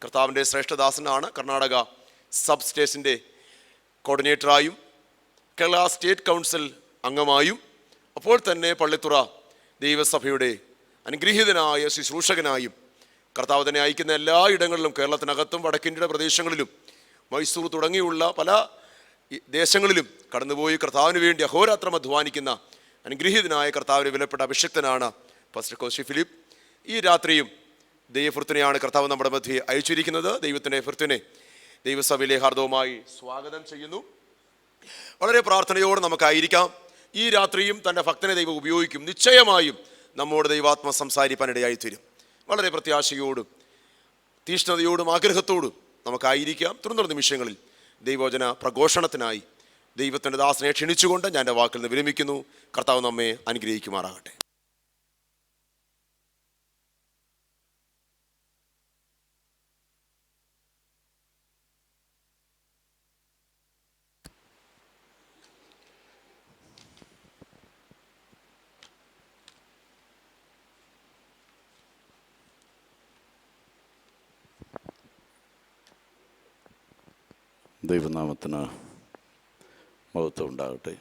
കർത്താവിൻ്റെ ശ്രേഷ്ഠദാസനാണ്. കർണാടക സബ് സ്റ്റേഷൻ്റെ കോർഡിനേറ്ററായും Kerala state council അംഗമായും അപ്പോൾ തന്നെ പള്ളിത്തുറ ദൈവസഭയുടെ അനുഗ്രഹീതനായ ശുശ്രൂഷകനായും കർത്താവ് തന്നെ അയക്കുന്ന എല്ലാ ഇടങ്ങളിലും കേരളത്തിനകത്തും വടക്കിൻ്റെ പ്രദേശങ്ങളിലും മൈസൂർ തുടങ്ങിയുള്ള പല ദേശങ്ങളിലും കടന്നുപോയി കർത്താവിന് വേണ്ടി അഹോരാത്രം അധ്വാനിക്കുന്ന അനുഗ്രഹീതനായ കർത്താവിന് വിലപ്പെട്ട അഭിഷിക്തനാണ് പാസ്റ്റർ കോശി ഫിലിപ്പ്. ഈ രാത്രിയും ദൈവഫൃത്തിനെയാണ് കർത്താവ് നമ്മുടെ മധ്യേ അയച്ചിരിക്കുന്നത്. ദൈവത്തിൻ്റെ ഫൃത്തിനെ ദൈവസഭയിലെ ഹാർദവുമായി സ്വാഗതം ചെയ്യുന്നു. വളരെ പ്രാർത്ഥനയോടെ നമുക്കായിരിക്കാം. ഈ രാത്രിയും തൻ്റെ ഭക്തനെ ദൈവം ഉപയോഗിക്കും. നിശ്ചയമായും നമ്മോട് ദൈവാത്മ സംസാരിപ്പാനിടയായിത്തീരും. വളരെ പ്രത്യാശയോടും തീഷ്ണതയോടും ആഗ്രഹത്തോടും നമുക്കായിരിക്കാം. തുടർന്നുള്ള നിമിഷങ്ങളിൽ ദൈവവചന പ്രഘോഷണത്തിനായി ദൈവത്തിൻ്റെ ദാസനെ ക്ഷണിച്ചുകൊണ്ട് ഞാൻ എൻ്റെ വാക്കിൽ നിന്ന് വിരമിക്കുന്നു. കർത്താവ് നമ്മെ അനുഗ്രഹിക്കുമാറാകട്ടെ. ദൈവനാമത്തിന് മഹത്വം ഉണ്ടാകട്ടെ.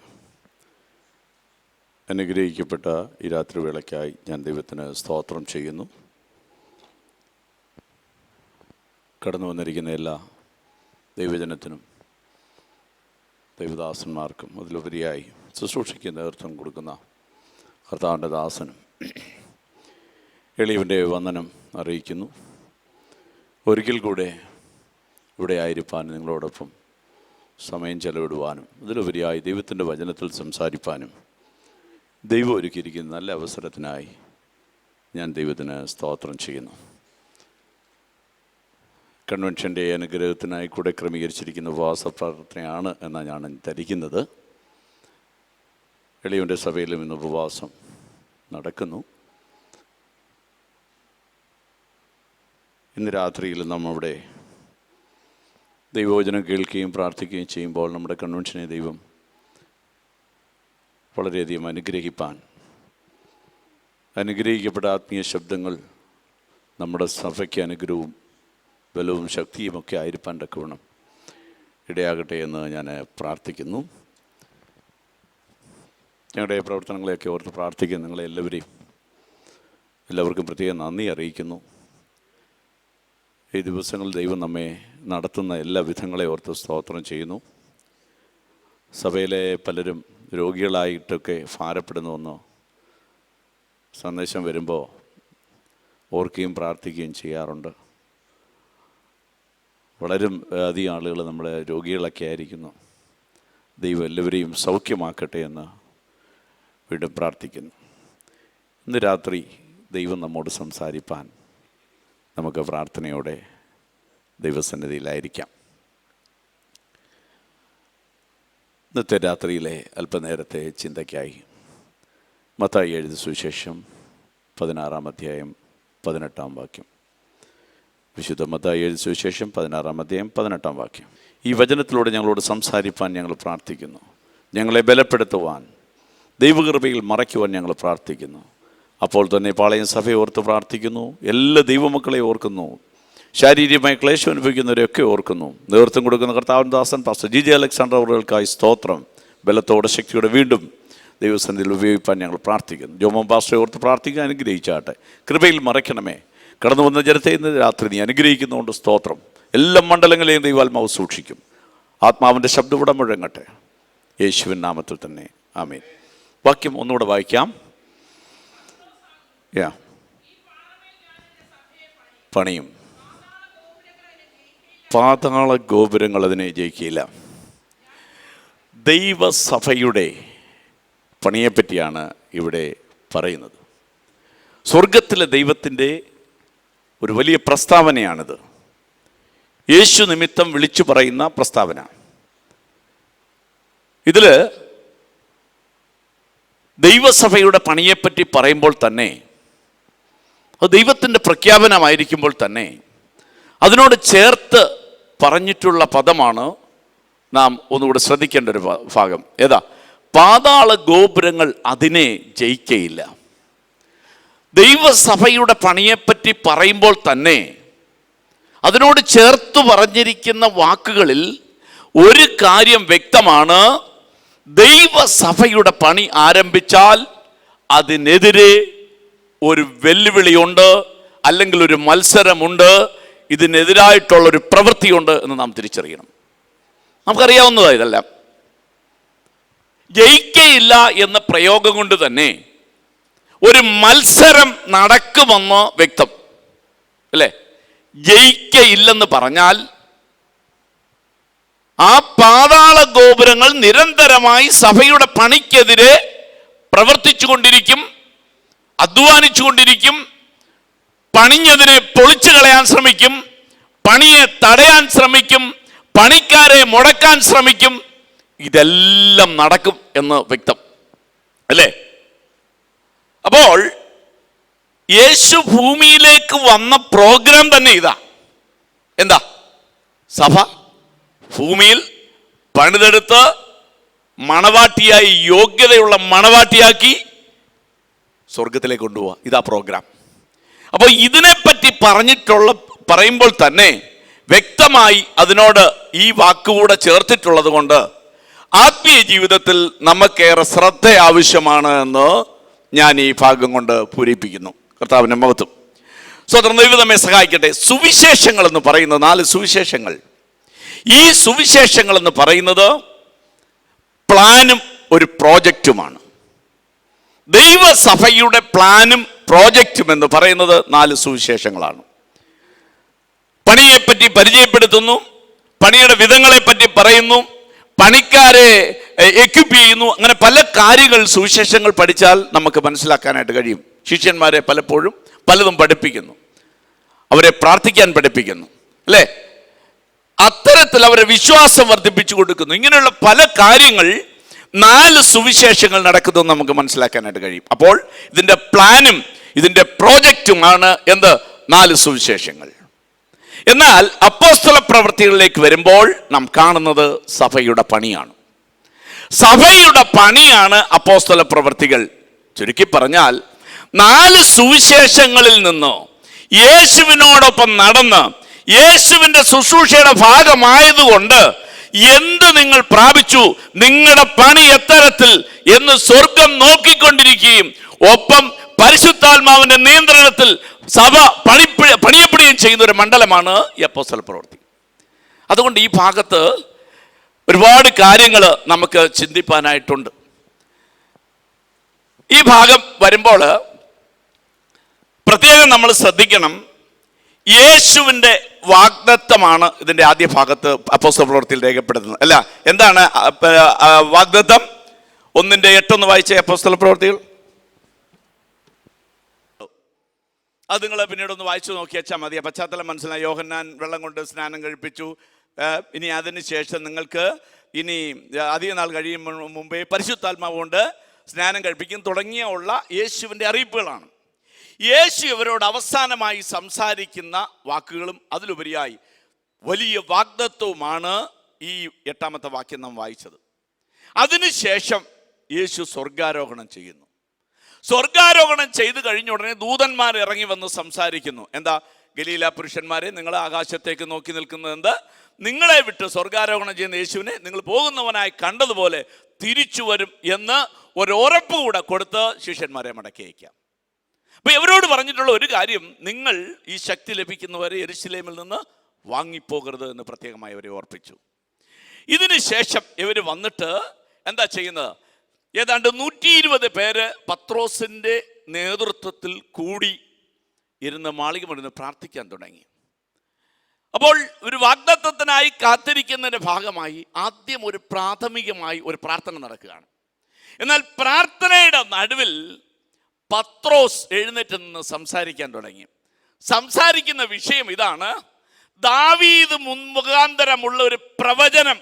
അനുഗ്രഹിക്കപ്പെട്ട ഈ രാത്രി വേളയ്ക്കായി ഞാൻ ദൈവത്തിന് സ്തോത്രം ചെയ്യുന്നു. കടന്നു വന്നിരിക്കുന്ന എല്ലാ ദൈവജനത്തിനും ദൈവദാസന്മാർക്കും അതിലുപരിയായി ശുശ്രൂഷയ്ക്ക് നേതൃത്വം കൊടുക്കുന്ന കർത്താവിൻ്റെ ദാസനും എളിയവൻ്റെ വന്ദനം അറിയിക്കുന്നു. ഒരിക്കൽ കൂടെ ഇവിടെ ആയിരിക്കാനും നിങ്ങളോടൊപ്പം സമയം ചെലവിടുവാനും അതിലുപരിയായി ദൈവത്തിൻ്റെ വചനത്തിൽ സംസാരിപ്പാനും ദൈവം ഒരുക്കിയിരിക്കുന്ന നല്ല അവസരത്തിനായി ഞാൻ ദൈവത്തിന് സ്തോത്രം ചെയ്യുന്നു. കൺവെൻഷൻ്റെ അനുഗ്രഹത്തിനായി കൂടെ ക്രമീകരിച്ചിരിക്കുന്ന ഉപവാസ പ്രാർത്ഥനയാണ് എന്നാണ് ഞാൻ ധരിക്കുന്നത്. എളിയവൻ്റെ സഭയിലും ഇന്ന് ഉപവാസം നടക്കുന്നു. ഇന്ന് രാത്രിയിൽ നമ്മളുടെ ദൈവവചനം കേൾക്കുകയും പ്രാർത്ഥിക്കുകയും ചെയ്യുമ്പോൾ നമ്മുടെ കൺവെൻഷനെ ദൈവം വളരെയധികം അനുഗ്രഹിക്കപ്പെട്ട ആത്മീയ ശബ്ദങ്ങൾ നമ്മുടെ സഭയ്ക്ക് അനുഗ്രഹവും ബലവും ശക്തിയുമൊക്കെ ആയിരിക്കാൻ തക്കവണ്ണം ഇടയാകട്ടെ എന്ന് ഞാൻ പ്രാർത്ഥിക്കുന്നു. ഞങ്ങളുടെ പ്രവർത്തനങ്ങളെയൊക്കെ ഓർത്ത് പ്രാർത്ഥിക്കുന്ന എല്ലാവർക്കും പ്രത്യേകം നന്ദി അറിയിക്കുന്നു. ഈ ദിവസങ്ങളിൽ ദൈവം നമ്മെ നടത്തുന്ന എല്ലാ വിധങ്ങളെ ഓർത്ത് സ്തോത്രം ചെയ്യുന്നു. സഭയിലെ പലരും രോഗികളായിട്ടൊക്കെ ഭാരപ്പെടുന്നുവെന്നോ സന്ദേശം വരുമ്പോൾ ഓർക്കുകയും പ്രാർത്ഥിക്കുകയും ചെയ്യാറുണ്ട്. വളരെ അധികം ആളുകൾ നമ്മളെ രോഗികളൊക്കെ ആയിരിക്കുന്നു. ദൈവം എല്ലാവരെയും സൗഖ്യമാക്കട്ടെ എന്ന് വീണ്ടും പ്രാർത്ഥിക്കുന്നു. ഇന്ന് രാത്രി ദൈവം നമ്മോട് സംസാരിപ്പാൻ നമുക്ക് പ്രാർത്ഥനയോടെ ദൈവസന്നിധിയിലായിരിക്കാം. ഇന്നത്തെ രാത്രിയിലെ അല്പനേരത്തെ ചിന്തയ്ക്കായി മത്തായി എഴുതിയ സുവിശേഷം 16-ാം അധ്യായം 18-ാം വാക്യം. വിശുദ്ധ മത്തായി എഴുതിയ സുവിശേഷം 16-ാം അധ്യായം 18-ാം വാക്യം. ഈ വചനത്തിലൂടെ ഞങ്ങളോട് സംസാരിപ്പാൻ ഞങ്ങൾ പ്രാർത്ഥിക്കുന്നു. ഞങ്ങളെ ബലപ്പെടുത്തുവാൻ ദൈവകൃപയിൽ മറയ്ക്കുവാൻ ഞങ്ങൾ പ്രാർത്ഥിക്കുന്നു. അപ്പോൾ തന്നെ പാളയം സഭയെ ഓർത്ത് പ്രാർത്ഥിക്കുന്നു. എല്ലാ ദൈവമക്കളെ ഓർക്കുന്നു. ശാരീരികമായി ക്ലേശം അനുഭവിക്കുന്നവരെയൊക്കെ ഓർക്കുന്നു. നേതൃത്വം കൊടുക്കുന്ന കർത്താവിൻ ദാസൻ പാസ്റ്റർ ജി അലക്സാണ്ടർ അവറുകൾക്കായി സ്തോത്രം. ബലത്തോടെ ശക്തിയോടെ വീണ്ടും ദൈവസന്നിധിയിൽ ഉപയോഗിക്കാൻ ഞങ്ങൾ പ്രാർത്ഥിക്കുന്നു. ജോമോൻ പാസ്റ്ററെ ഓർത്ത് പ്രാർത്ഥിക്കാൻ അനുഗ്രഹിച്ചാട്ടെ. കൃപയിൽ മറയ്ക്കണമേ. കടന്നു വന്ന ജനത്തെ ഇന്ന് രാത്രി നീ അനുഗ്രഹിക്കുന്നതുകൊണ്ട് സ്തോത്രം. എല്ലാ മണ്ഡലങ്ങളെയും ദൈവാത്മാവ് സൂക്ഷിക്കും. ആത്മാവിൻ്റെ ശബ്ദം ഇവിടെ മുഴങ്ങട്ടെ. യേശുവിൻ നാമത്തിൽ തന്നെ ആമേൻ. വാക്യം ഒന്നുകൂടെ വായിക്കാം. പണിയും പാതാള ഗോപുരങ്ങൾ അതിനെ ജയിക്കില്ല. ദൈവസഭയുടെ പണിയെപ്പറ്റിയാണ് ഇവിടെ പറയുന്നത്. സ്വർഗത്തിലെ ദൈവത്തിൻ്റെ ഒരു വലിയ പ്രസ്താവനയാണിത്. യേശു നിമിത്തം വിളിച്ചു പറയുന്ന പ്രസ്താവന. ഇതിൽ ദൈവസഭയുടെ പണിയെപ്പറ്റി പറയുമ്പോൾ തന്നെ അത് ദൈവത്തിൻ്റെ പ്രഖ്യാപനമായിരിക്കുമ്പോൾ തന്നെ അതിനോട് ചേർത്ത് പറഞ്ഞിട്ടുള്ള പദമാണ് നാം ഒന്നുകൂടെ ശ്രദ്ധിക്കേണ്ട ഒരു ഭാഗം. ഏതാ? പാതാള ഗോപുരങ്ങൾ അതിനെ ജയിക്കയില്ല. ദൈവസഭയുടെ പണിയെപ്പറ്റി പറയുമ്പോൾ തന്നെ അതിനോട് ചേർത്ത് പറഞ്ഞിരിക്കുന്ന വാക്കുകളിൽ ഒരു കാര്യം വ്യക്തമാണ്. ദൈവസഭയുടെ പണി ആരംഭിച്ചാൽ അതിനെതിരെ ഒരു വെല്ലുവിളിയുണ്ട്, അല്ലെങ്കിൽ ഒരു മത്സരമുണ്ട്, ഇതിനെതിരായിട്ടുള്ളൊരു പ്രവൃത്തിയുണ്ട് എന്ന് നാം തിരിച്ചറിയണം. നമുക്കറിയാവുന്നതാണ് ഇതെല്ലാം. ജയിക്കയില്ല എന്ന പ്രയോഗം കൊണ്ട് തന്നെ ഒരു മത്സരം നടക്കുമെന്ന് വ്യക്തം അല്ലേ? ജയിക്കയില്ലെന്ന് പറഞ്ഞാൽ ആ പാതാള ഗോപുരങ്ങൾ നിരന്തരമായി സഭയുടെ പണിക്കെതിരെ പ്രവർത്തിച്ചു കൊണ്ടിരിക്കും, അധ്വാനിച്ചു കൊണ്ടിരിക്കും, പണിഞ്ഞതിനെ പൊളിച്ചു കളയാൻ ശ്രമിക്കും, പണിയെ തടയാൻ ശ്രമിക്കും, പണിക്കാരെ മുടക്കാൻ ശ്രമിക്കും. ഇതെല്ലാം നടക്കും എന്ന് വ്യക്തം അല്ലേ? അപ്പോൾ യേശു ഭൂമിയിലേക്ക് വന്ന പ്രോഗ്രാം തന്നെ ഇതാ. എന്താ? സഭ ഭൂമിയിൽ പണിതെടുത്ത് മണവാട്ടിയായി, യോഗ്യതയുള്ള മണവാട്ടിയാക്കി സ്വർഗത്തിലേക്ക് കൊണ്ടുപോവുക. ഇതാ പ്രോഗ്രാം. അപ്പോൾ ഇതിനെപ്പറ്റി പറയുമ്പോൾ തന്നെ വ്യക്തമായി അതിനോട് ഈ വാക്കുകൂടെ ചേർത്തിട്ടുള്ളത് കൊണ്ട് ആത്മീയ ജീവിതത്തിൽ നമുക്കേറെ ശ്രദ്ധ ആവശ്യമാണ് എന്ന് ഞാൻ ഈ ഭാഗം കൊണ്ട് പൂരിപ്പിക്കുന്നു. കർത്താവിന്റെ മഹത്വം. സ്വതന്ത്ര ദൈവം നമ്മെ സഹായിക്കട്ടെ. സുവിശേഷങ്ങൾ എന്ന് പറയുന്നത് 4 സുവിശേഷങ്ങൾ. ഈ സുവിശേഷങ്ങൾ എന്ന് പറയുന്നത് പ്ലാനും ഒരു പ്രോജക്റ്റുമാണ്. ദൈവസഭയുടെ പ്ലാനും പ്രോജക്റ്റും എന്ന് പറയുന്നത് 4 സുവിശേഷങ്ങളാണ്. പണിയെപ്പറ്റി പരിചയപ്പെടുത്തുന്നു, പണിയുടെ വിധങ്ങളെപ്പറ്റി പറയുന്നു, പണിക്കാരെ എക്വിപ്പ് ചെയ്യുന്നു. അങ്ങനെ പല കാര്യങ്ങൾ സുവിശേഷങ്ങൾ പഠിച്ചാൽ നമുക്ക് മനസ്സിലാക്കാനായിട്ട് കഴിയും. ശിഷ്യന്മാരെ പലപ്പോഴും പലതും പഠിപ്പിക്കുന്നു, അവരെ പ്രാർത്ഥിക്കാൻ പഠിപ്പിക്കുന്നു അല്ലേ? അത്തരത്തിൽ അവരെ വിശ്വാസം വർദ്ധിപ്പിച്ചു കൊടുക്കുന്നു. ഇങ്ങനെയുള്ള പല കാര്യങ്ങൾ 4 സുവിശേഷങ്ങൾ നടക്കുന്നത് നമുക്ക് മനസ്സിലാക്കാനായിട്ട് കഴിയും. അപ്പോൾ ഇതിൻ്റെ പ്ലാനും ഇതിൻ്റെ പ്രോജക്റ്റുമാണ് എന്ത്? 4 സുവിശേഷങ്ങൾ. എന്നാൽ അപ്പോസ്തല പ്രവൃത്തികളിലേക്ക് വരുമ്പോൾ നാം കാണുന്നത് സഭയുടെ പണിയാണ്. സഭയുടെ പണിയാണ് അപ്പോസ്തല പ്രവൃത്തികൾ. ചുരുക്കി പറഞ്ഞാൽ 4 സുവിശേഷങ്ങളിൽ നിന്ന് യേശുവിനോടൊപ്പം നടന്ന് യേശുവിൻ്റെ ശുശ്രൂഷയുടെ ഭാഗമായതുകൊണ്ട് എന്ത് നിങ്ങൾ പ്രാപിച്ചു, നിങ്ങളുടെ പണി എത്തരത്തിൽ എന്ന് സ്വർഗം നോക്കിക്കൊണ്ടിരിക്കുകയും ഒപ്പം പരിശുദ്ധാത്മാവിന്റെ നിയന്ത്രണത്തിൽ സഭ പണിയപ്പെടുകയും ചെയ്യുന്ന ഒരു മണ്ഡലമാണ് ഈ അപ്പോസ്തല പ്രവൃത്തി. അതുകൊണ്ട് ഈ ഭാഗത്ത് ഒരുപാട് കാര്യങ്ങൾ നമുക്ക് ചിന്തിപ്പാനായിട്ടുണ്ട്. ഈ ഭാഗം വരുമ്പോൾ പ്രത്യേകം നമ്മൾ ശ്രദ്ധിക്കണം. യേശുവിൻ്റെ വാഗ്ദത്തമാണ് ഇതിൻ്റെ ആദ്യ ഭാഗത്ത് അപ്പോസ്തല പ്രവൃത്തിയിൽ രേഖപ്പെടുത്തുന്നത്. അല്ല, എന്താണ് വാഗ്ദത്തം? 1:8 വായിച്ച അപ്പോസ്തല പ്രവൃത്തികൾ. അത് നിങ്ങൾ പിന്നീടൊന്ന് വായിച്ചു നോക്കി വെച്ചാൽ മതി. പശ്ചാത്തലം മനസ്സിലായി. യോഹന്നാൻ വെള്ളം കൊണ്ട് സ്നാനം കഴിപ്പിച്ചു. ഇനി അതിന് ശേഷം നിങ്ങൾക്ക് ഇനി അധിക നാൾ കഴിയും മുമ്പേ പരിശുദ്ധാത്മാവ് കൊണ്ട് സ്നാനം കഴിപ്പിക്കും തുടങ്ങിയ ഉള്ള യേശുവിൻ്റെ അറിയിപ്പുകളാണ്. യേശു ഇവരോട് അവസാനമായി സംസാരിക്കുന്ന വാക്കുകളും അതിലുപരിയായി വലിയ വാഗ്ദത്വവുമാണ് ഈ 8ാമത്തെ വാക്യം നാം വായിച്ചത്. അതിനുശേഷം യേശു സ്വർഗാരോഹണം ചെയ്യുന്നു. സ്വർഗാരോഹണം ചെയ്തു കഴിഞ്ഞ ഉടനെ ദൂതന്മാർ ഇറങ്ങി വന്ന് സംസാരിക്കുന്നു. എന്താ? ഗലീല പുരുഷന്മാരെ, നിങ്ങൾ ആകാശത്തേക്ക് നോക്കി നിൽക്കുന്നത് എന്ത്? നിങ്ങളെ വിട്ട് സ്വർഗാരോഹണം ചെയ്യുന്ന യേശുവിനെ നിങ്ങൾ പോകുന്നവനായി കണ്ടതുപോലെ തിരിച്ചു വരും എന്ന് ഒരു ഉറപ്പ് കൂടെ കൊടുത്ത് ശിഷ്യന്മാരെ മടക്കി അയക്കാം. അപ്പൊ ഇവരോട് പറഞ്ഞിട്ടുള്ള ഒരു കാര്യം, നിങ്ങൾ ഈ ശക്തി ലഭിക്കുന്നവരെ യെരുശലേമിൽ നിന്ന് വാങ്ങിപ്പോകരുത് എന്ന് പ്രത്യേകമായി അവരെ ഓർപ്പിച്ചു. ഇതിന് ശേഷം ഇവർ വന്നിട്ട് എന്താ ചെയ്യുന്നത്? ഏതാണ്ട് 120 പേര് പത്രോസിന്റെ നേതൃത്വത്തിൽ കൂടി ഇരുന്ന് മാളികമിരുന്ന് പ്രാർത്ഥിക്കാൻ തുടങ്ങി. അപ്പോൾ ഒരു വാഗ്ദത്തത്തിനായി കാത്തിരിക്കുന്നതിന്റെ ഭാഗമായി ആദ്യം ഒരു പ്രാഥമികമായി ഒരു പ്രാർത്ഥന നടക്കുകയാണ്. എന്നാൽ പ്രാർത്ഥനയുടെ നടുവിൽ പത്രോസ് എഴുന്നേറ്റ് നിന്ന് സംസാരിക്കാൻ തുടങ്ങി. സംസാരിക്കുന്ന വിഷയം ഇതാണ്: ദാവീദ് മുഖാന്തരമുള്ള ഒരു പ്രവചനം,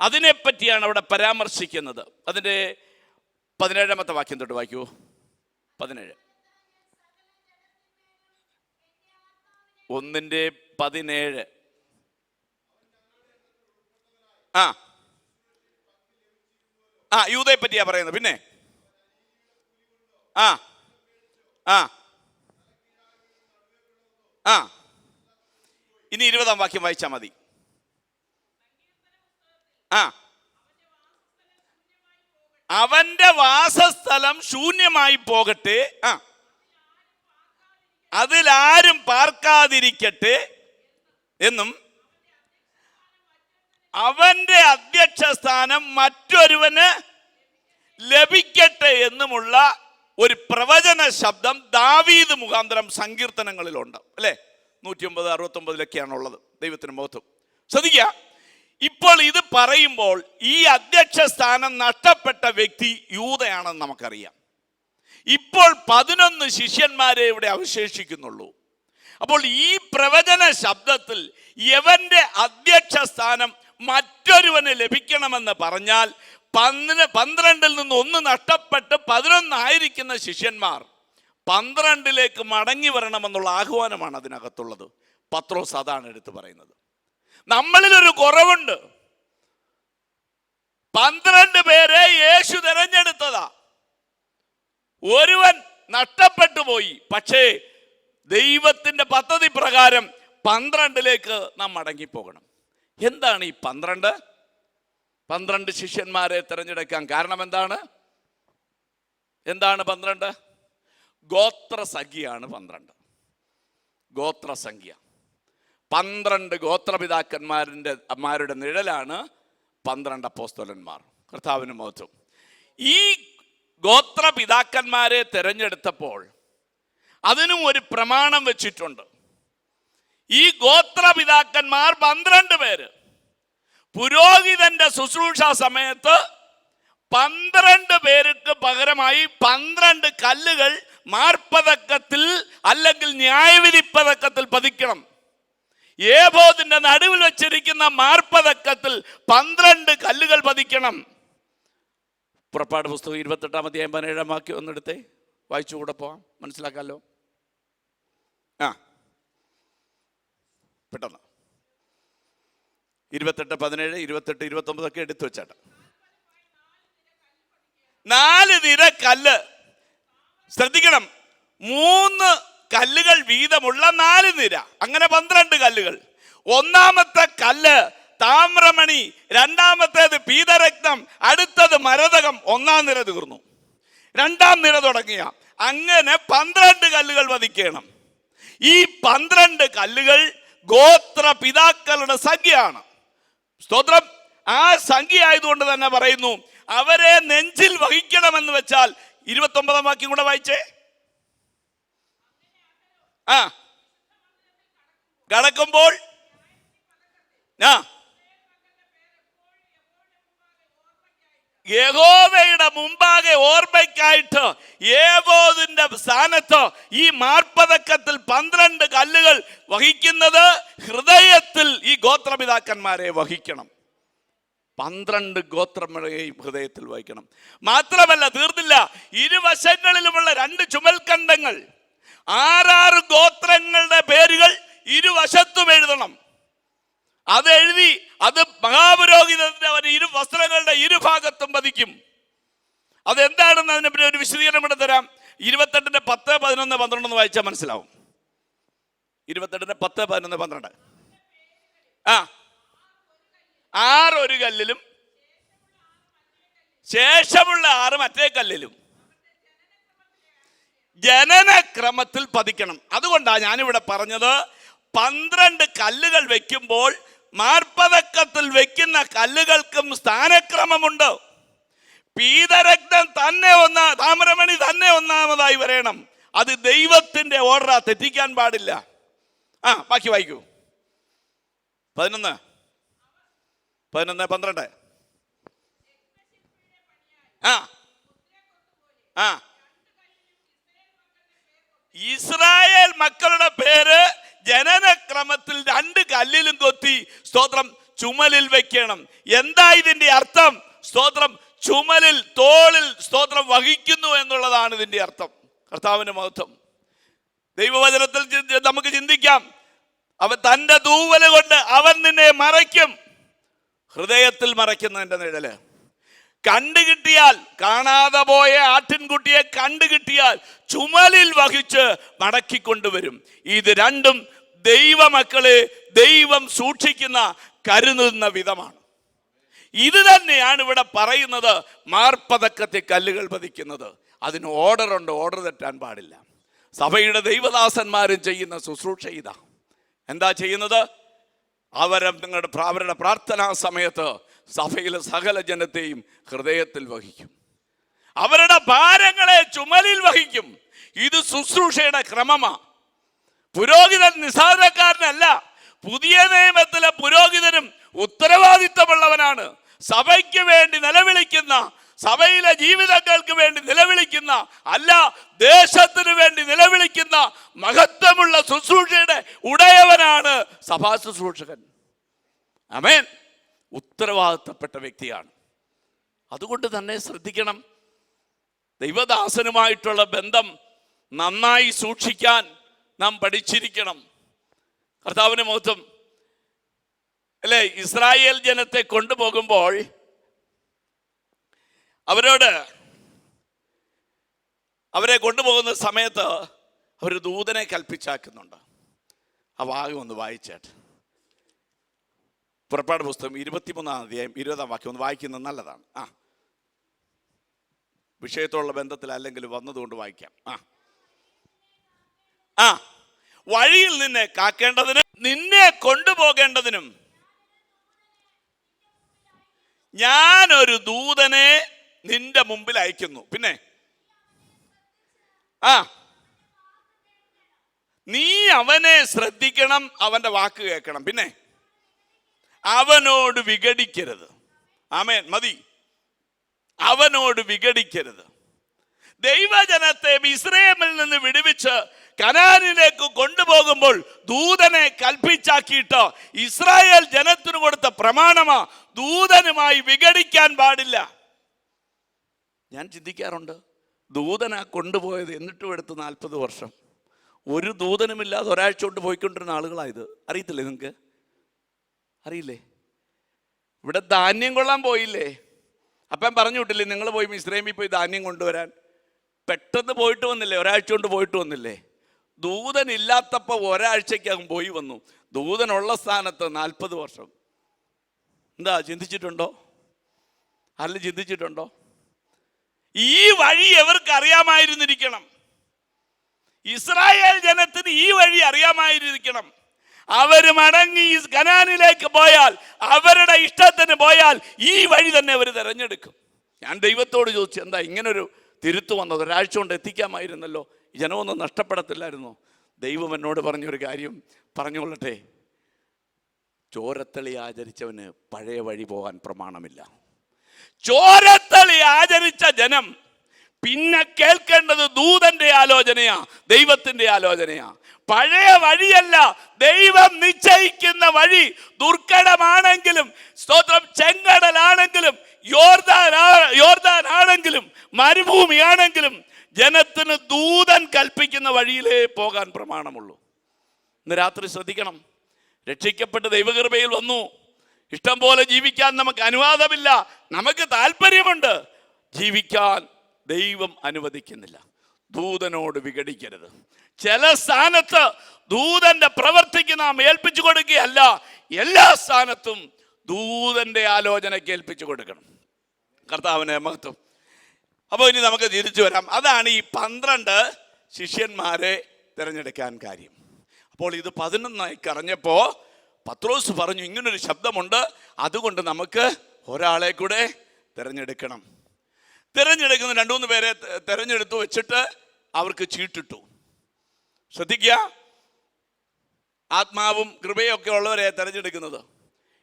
അതിനെപ്പറ്റിയാണ് അവിടെ പരാമർശിക്കുന്നത്. അതിൻ്റെ 17ാമത്തെ വാക്യം തൊട്ട് വായിക്കൂ. 17 1:17. യൂദയെ പറ്റിയാ പറയുന്നത്. പിന്നെ ഇനി 20-ാം വാക്യം വായിച്ചാൽ മതി. അവന്റെ വാസസ്ഥലം ശൂന്യമായി പോകട്ടെ, അതിലാരും പാർക്കാതിരിക്കട്ടെ എന്നും അവന്റെ അധ്യക്ഷ സ്ഥാനം മറ്റൊരുവന് ലഭിക്കട്ടെ എന്നുമുള്ള ഒരു പ്രവചന ശബ്ദം ദാവീദ് മുഖാന്തരം സങ്കീർത്തനങ്ങളിലുണ്ട്, അല്ലേ? 109, 69 ദൈവത്തിന് മഹത്വം. ശ്രദ്ധിക്കുക, ഇപ്പോൾ ഇത് പറയുമ്പോൾ ഈ അധ്യക്ഷ സ്ഥാനം നഷ്ടപ്പെട്ട വ്യക്തി യൂദയാണെന്ന് നമുക്കറിയാം. ഇപ്പോൾ 11 ശിഷ്യന്മാരെ ഇവിടെ അവശേഷിക്കുന്നുള്ളൂ. അപ്പോൾ ഈ പ്രവചന ശബ്ദത്തിൽ യവന്റെ അധ്യക്ഷ സ്ഥാനം മറ്റൊരുവന് ലഭിക്കണമെന്ന് പറഞ്ഞാൽ 12-ൽ നിന്ന് 1 നഷ്ടപ്പെട്ട് 11 ആയിരിക്കുന്ന ശിഷ്യന്മാർ 12ലേക്ക് മടങ്ങി വരണമെന്നുള്ള ആഹ്വാനമാണ് അതിനകത്തുള്ളത്. പത്രോസ് അതാണ് എടുത്തു പറയുന്നത്. നമ്മളിലൊരു കുറവുണ്ട്. 12 പേരെ യേശു തിരഞ്ഞെടുത്തതാ. ഒരുവൻ നഷ്ടപ്പെട്ടു പോയി. പക്ഷേ ദൈവത്തിന്റെ പദ്ധതി പ്രകാരം 12ലേക്ക് നാം മടങ്ങിപ്പോകണം. എന്താണ് ഈ 12 ശിഷ്യന്മാരെ തിരഞ്ഞെടുക്കാൻ കാരണം? എന്താണ് 12? ഗോത്രസംഖ്യയാണ് 12. ഗോത്രസംഖ്യ 12 ഗോത്രപിതാക്കന്മാരുടെ നിഴലാണ് 12 അപ്പോസ്തലന്മാർ. കർത്താവിന് മഹത്വം. ഈ ഗോത്രപിതാക്കന്മാരെ തിരഞ്ഞെടുത്തപ്പോൾ അതിനും ഒരു പ്രമാണം വെച്ചിട്ടുണ്ട്. ഈ ഗോത്രപിതാക്കന്മാർ 12 പേര് പുരോഹിതന്റെ ശുശ്രൂഷ സമയത്ത് 12 പേർക്ക് പകരമായി 12 കല്ലുകൾ മാർപ്പതക്കത്തിൽ അല്ലെങ്കിൽ ന്യായവിധി പതക്കത്തിൽ പതിക്കണം. ഏബോദിന്റെ നടുവിൽ വെച്ചിരിക്കുന്ന മാർപ്പതക്കത്തിൽ 12 കല്ലുകൾ പതിക്കണം. പുറപ്പാട് പുസ്തകം 28-ാം അധ്യായം 17-ാം വാക്യം ഒന്നെടുത്തേ, വായിച്ചുകൂടെ പോവാം, മനസ്സിലാക്കാമല്ലോ. പെട്ടെന്ന് 28, 17, 28, 29 ഒക്കെ എടുത്തു വെച്ചാട്ട. 4 നിര കല്ല്. ശ്രദ്ധിക്കണം, 3 കല്ലുകൾ വീതമുള്ള 4 നിര, അങ്ങനെ 12 കല്ലുകൾ. ഒന്നാമത്തെ കല്ല് താമ്രമണി, രണ്ടാമത്തേത് പീതരത്നം, അടുത്തത് മരതകം. 1-ാം നിര തീർന്നു, 2-ാം നിര തുടങ്ങിയ അങ്ങനെ 12 കല്ലുകൾ വധിക്കണം. ഈ 12 കല്ലുകൾ ഗോത്ര പിതാക്കളുടെ സംഖ്യയാണ്. സ്തോത്രം. ആ സംഖ്യ ആയതുകൊണ്ട് തന്നെ പറയുന്നു അവരെ നെഞ്ചിൽ വഹിക്കണമെന്ന് വെച്ചാൽ 29-ാം വാക്യം കൂടെ വായിച്ചേ. കടക്കുമ്പോൾ യഹോവയുടെ മുമ്പാകെ ഓർമ്മയ്ക്കായിട്ട് ഏബോദിന്റെ സ്ഥാനത്ത് ഈ മാർപ്പതക്കത്തിൽ 12 കല്ലുകൾ വഹിക്കുന്നത് ഹൃദയത്തിൽ ഈ ഗോത്രപിതാക്കന്മാരെ വഹിക്കണം. 12 ഗോത്രങ്ങളെയും ഹൃദയത്തിൽ വഹിക്കണം. മാത്രമല്ല, തീർന്നില്ല, ഇരുവശങ്ങളിലുമുള്ള 2 ചുമൽക്കണ്ടങ്ങൾ, 6 ഗോത്രങ്ങളുടെ പേരുകൾ ഇരുവശത്തും എഴുതണം. അതെഴുതി അത് മഹാപുരോഹിതന്റെ വസ്ത്രങ്ങളുടെ ഇരുഭാഗത്തും പതിക്കും. അതെന്താണെന്ന് അതിനെപ്പറ്റി ഒരു വിശദീകരണം ഇവിടെ തരാം. 28-ന്റെ 10, 11, 12 വായിച്ചാൽ മനസ്സിലാവും. 28-ന്റെ 10, 11, 12. 6 ഒരു കല്ലിലും ശേഷമുള്ള 6 മറ്റേ കല്ലിലും ജനനക്രമത്തിൽ പതിക്കണം. അതുകൊണ്ടാണ് ഞാനിവിടെ പറഞ്ഞത് 12 കല്ലുകൾ വെക്കുമ്പോൾ മാർപ്പതക്കത്തിൽ വെക്കുന്ന കല്ലുകൾക്കും സ്ഥാനക്രമമുണ്ട്. പീതരക്തം തന്നെ താമ്രമണി തന്നെ ഒന്നാമതായി വരണം. അത് ദൈവത്തിന്റെ ഓർഡറാ, തെറ്റിക്കാൻ പാടില്ല. ബാക്കി വായിക്കൂ. 11, 12. ഇസ്രായേൽ മക്കളുടെ പേര് ജനനക്രമത്തിൽ 2 കല്ലിലും കൊത്തി സ്തോത്രം ചുമലിൽ വെക്കണം. എന്താ ഇതിന്റെ അർത്ഥം? സ്തോത്രം ചുമലിൽ, തോളിൽ സ്തോത്രം വഹിക്കുന്നു എന്നുള്ളതാണ് ഇതിന്റെ അർത്ഥം. കർത്താവിന്റെ മഹത്വം. ദൈവവചനത്തിൽ നമുക്ക് ചിന്തിക്കാം. അവൻ തന്റെ തൂവല് കൊണ്ട് അവൻ നിന്നെ മറയ്ക്കും. ഹൃദയത്തിൽ മറയ്ക്കുന്നതിന്റെ നിഴല്. കണ്ടുകിട്ടിയാൽ, കാണാതെ പോയ ആട്ടിൻകുട്ടിയെ കണ്ടുകിട്ടിയാൽ ചുമലിൽ വഹിച്ച് മടക്കിക്കൊണ്ടുവരും. ഇത് രണ്ടും ദൈവമക്കളെ ദൈവം സൂക്ഷിക്കുന്ന കരുതുന്ന വിധമാണ്. ഇത് തന്നെയാണ് ഇവിടെ പറയുന്നത്. മാർപ്പതക്കത്തെ കല്ലുകൾ പതിക്കുന്നത്, അതിന് ഓർഡറുണ്ട്, ഓർഡർ തെറ്റാൻ പാടില്ല. സഭയുടെ ദൈവദാസന്മാരും ചെയ്യുന്ന ശുശ്രൂഷ ഇതാ. എന്താ ചെയ്യുന്നത്? അവരുടെ പ്രാർത്ഥനാ സമയത്ത് സഭയിലെ സകല ജനത്തെയും ഹൃദയത്തിൽ വഹിക്കും, അവരുടെ ഭാരങ്ങളെ ചുമലിൽ വഹിക്കും. ഇത് ശുശ്രൂഷയുടെ ക്രമമാണ്. പുരോഹിതൻ നിസ്സാരക്കാരനല്ല. പുതിയ നിയമത്തിലെ പുരോഹിതനും ഉത്തരവാദിത്തമുള്ളവനാണ്. സഭയ്ക്ക് വേണ്ടി നിലവിളിക്കുന്ന, സഭയിലെ ജീവിതങ്ങൾക്ക് വേണ്ടി നിലവിളിക്കുന്ന, അല്ല ദേശത്തിന് വേണ്ടി നിലവിളിക്കുന്ന മഹത്വമുള്ള ശുശ്രൂഷയുടെ ഉടയവനാണ് സഭാ ശുശ്രൂഷകൻ. ആമേൻ. ഉത്തരവാദിത്തപ്പെട്ട വ്യക്തിയാണ്. അതുകൊണ്ട് തന്നെ ശ്രദ്ധിക്കണം. ദൈവദാസനുമായിട്ടുള്ള ബന്ധം നന്നായി സൂക്ഷിക്കാൻ നാം പഠിച്ചിരിക്കണം. കർത്താവിന് മഹത്വം. അല്ലേ, ഇസ്രായേൽ ജനത്തെ കൊണ്ടുപോകുമ്പോൾ അവരെ കൊണ്ടുപോകുന്ന സമയത്ത് അവർ ദൂതനെ കൽപ്പിച്ചാക്കുന്നുണ്ട്. ആ ഭാഗം ഒന്ന് വായിച്ചേട്ടെ. പുറപ്പാട് പുസ്തകം 23-ാം അധ്യായം 20-ാം വാക്യം ഒന്ന് വായിക്കുന്നത് നല്ലതാണ്. വിഷയത്തോടുള്ള ബന്ധത്തിൽ അല്ലെങ്കിൽ വന്നതുകൊണ്ട് വായിക്കാം. വഴിയിൽ നിന്നെ കാക്കേണ്ടതിനും നിന്നെ കൊണ്ടുപോകേണ്ടതിനും ഞാനൊരു ദൂതനെ നിന്റെ മുമ്പിൽ അയക്കുന്നു. പിന്നെ നീ അവനെ ശ്രദ്ധിക്കണം, അവന്റെ വാക്ക് കേൾക്കണം. പിന്നെ അവനോട് വിഘടിക്കരുത്. ആമേൻ. മതി. അവനോട് വിഘടിക്കരുത്. ദൈവജനത്തെ മിസ്രയീമിൽ നിന്ന് വിടുവിച്ച് കനാനിലേക്ക് കൊണ്ടുപോകുമ്പോൾ ദൂതനെ കൽപ്പിച്ചാക്കിയിട്ട് ഇസ്രായേൽ ജനത്തിന് കൊടുത്ത പ്രമാണമാ, ദൂതനുമായി വിഘടിക്കാൻ പാടില്ല. ഞാൻ ചിന്തിക്കാറുണ്ട്, ദൂതനാ കൊണ്ടുപോയത്, എന്നിട്ടും എടുത്ത് 40 വർഷം ഒരു ദൂതനുമില്ലാതെ ഒരാഴ്ച കൊണ്ട് പോയിക്കൊണ്ടിരുന്ന ആളുകളായത്. അറിയത്തില്ലേ നിങ്ങൾക്ക്? അറിയില്ലേ? ഇവിടെ ധാന്യം കൊള്ളാൻ പോയില്ലേ? അപ്പം പറഞ്ഞു വിട്ടില്ലേ, നിങ്ങൾ പോയി മിസ്രൈമിൽ പോയി ധാന്യം കൊണ്ടുവരാൻ? പെട്ടെന്ന് പോയിട്ട് വന്നില്ലേ? ഒരാഴ്ച കൊണ്ട് പോയിട്ട് വന്നില്ലേ? ദൂതൻ ഇല്ലാത്തപ്പോൾ ഒരാഴ്ചക്കകം പോയി വന്നു. ദൂതനുള്ള സ്ഥാനത്ത് 40 വർഷം. എന്താ ചിന്തിച്ചിട്ടുണ്ടോ? അല്ല, ചിന്തിച്ചിട്ടുണ്ടോ? ഈ വഴി എവർക്ക് അറിയാമായിരുന്നിരിക്കണം. ഇസ്രായേൽ ജനത്തിന് ഈ വഴി അറിയാമായിരിക്കണം. അവര് മടങ്ങി കനാനിലേക്ക് പോയാൽ, അവരുടെ ഇഷ്ടത്തിന് പോയാൽ ഈ വഴി തന്നെ അവർ തിരഞ്ഞെടുക്കും. ഞാൻ ദൈവത്തോട് ചോദിച്ചു, എന്താ ഇങ്ങനൊരു തിരുത്തു വന്നത്? ഒരാഴ്ച കൊണ്ട് എത്തിക്കാമായിരുന്നല്ലോ, ഈ ജനമൊന്നും നഷ്ടപ്പെടത്തില്ലായിരുന്നോ? ദൈവം എന്നോട് പറഞ്ഞൊരു കാര്യം പറഞ്ഞുകൊള്ളട്ടെ. ചോരത്തളി ആചരിച്ചവന് പഴയ വഴി പോകാൻ പ്രമാണമില്ല. ചോരത്തളി ആചരിച്ച ജനം പിന്നെ കേൾക്കേണ്ടത് ദൂതന്റെ ആലോചനയാ, ദൈവത്തിന്റെ ആലോചനയാ. പഴയ വഴിയല്ല, ദൈവം നിശ്ചയിക്കുന്ന വഴി. ദുർഘടമാണെങ്കിലും, സ്തോത്രം, ചെങ്കടലാണെങ്കിലും, യോർദാൻ ആണെങ്കിലും, മരുഭൂമിയാണെങ്കിലും ജനത്തിന് ദൂതൻ കൽപ്പിക്കുന്ന വഴിയിലേ പോകാൻ പ്രമാണമുള്ളൂ. ഇന്ന് രാത്രി ശ്രദ്ധിക്കണം. രക്ഷിക്കപ്പെട്ട് ദൈവകൃപയിൽ വന്നു, ഇഷ്ടം പോലെ ജീവിക്കാൻ നമുക്ക് അനുവാദമില്ല, നമുക്ക് താല്പര്യമുണ്ട്, ജീവിക്കാൻ ദൈവം അനുവദിക്കുന്നില്ല. ദൂതനോട് വിഘടിക്കരുത്. ചില സ്ഥാനത്ത് ദൂതന്റെ പ്രവർത്തിക്ക് നാം ഏൽപ്പിച്ചു കൊടുക്കുകയല്ല, എല്ലാ സ്ഥാനത്തും ദൂതന്റെ ആലോചനയ്ക്ക് ഏൽപ്പിച്ചു കൊടുക്കണം. കർത്താവിനെ മഹത്വം. അപ്പോൾ ഇനി നമുക്ക് തിരിച്ചു വരാം. അതാണ് ഈ 12 ശിഷ്യന്മാരെ തിരഞ്ഞെടുക്കാൻ കാര്യം. അപ്പോൾ ഇത് 11 കറഞ്ഞപ്പോൾ പത്രോസ് പറഞ്ഞു, ഇങ്ങനൊരു ശബ്ദമുണ്ട്, അതുകൊണ്ട് നമുക്ക് ഒരാളെ കൂടെ തിരഞ്ഞെടുക്കണം. തിരഞ്ഞെടുക്കുന്ന 2-3 പേരെ തിരഞ്ഞെടുത്തു വെച്ചിട്ട് അവർക്ക് ചീട്ടിട്ടു. ശ്രദ്ധിക്കുക, ആത്മാവും കൃപയും ഒക്കെ ഉള്ളവരെ തിരഞ്ഞെടുക്കുന്നത്.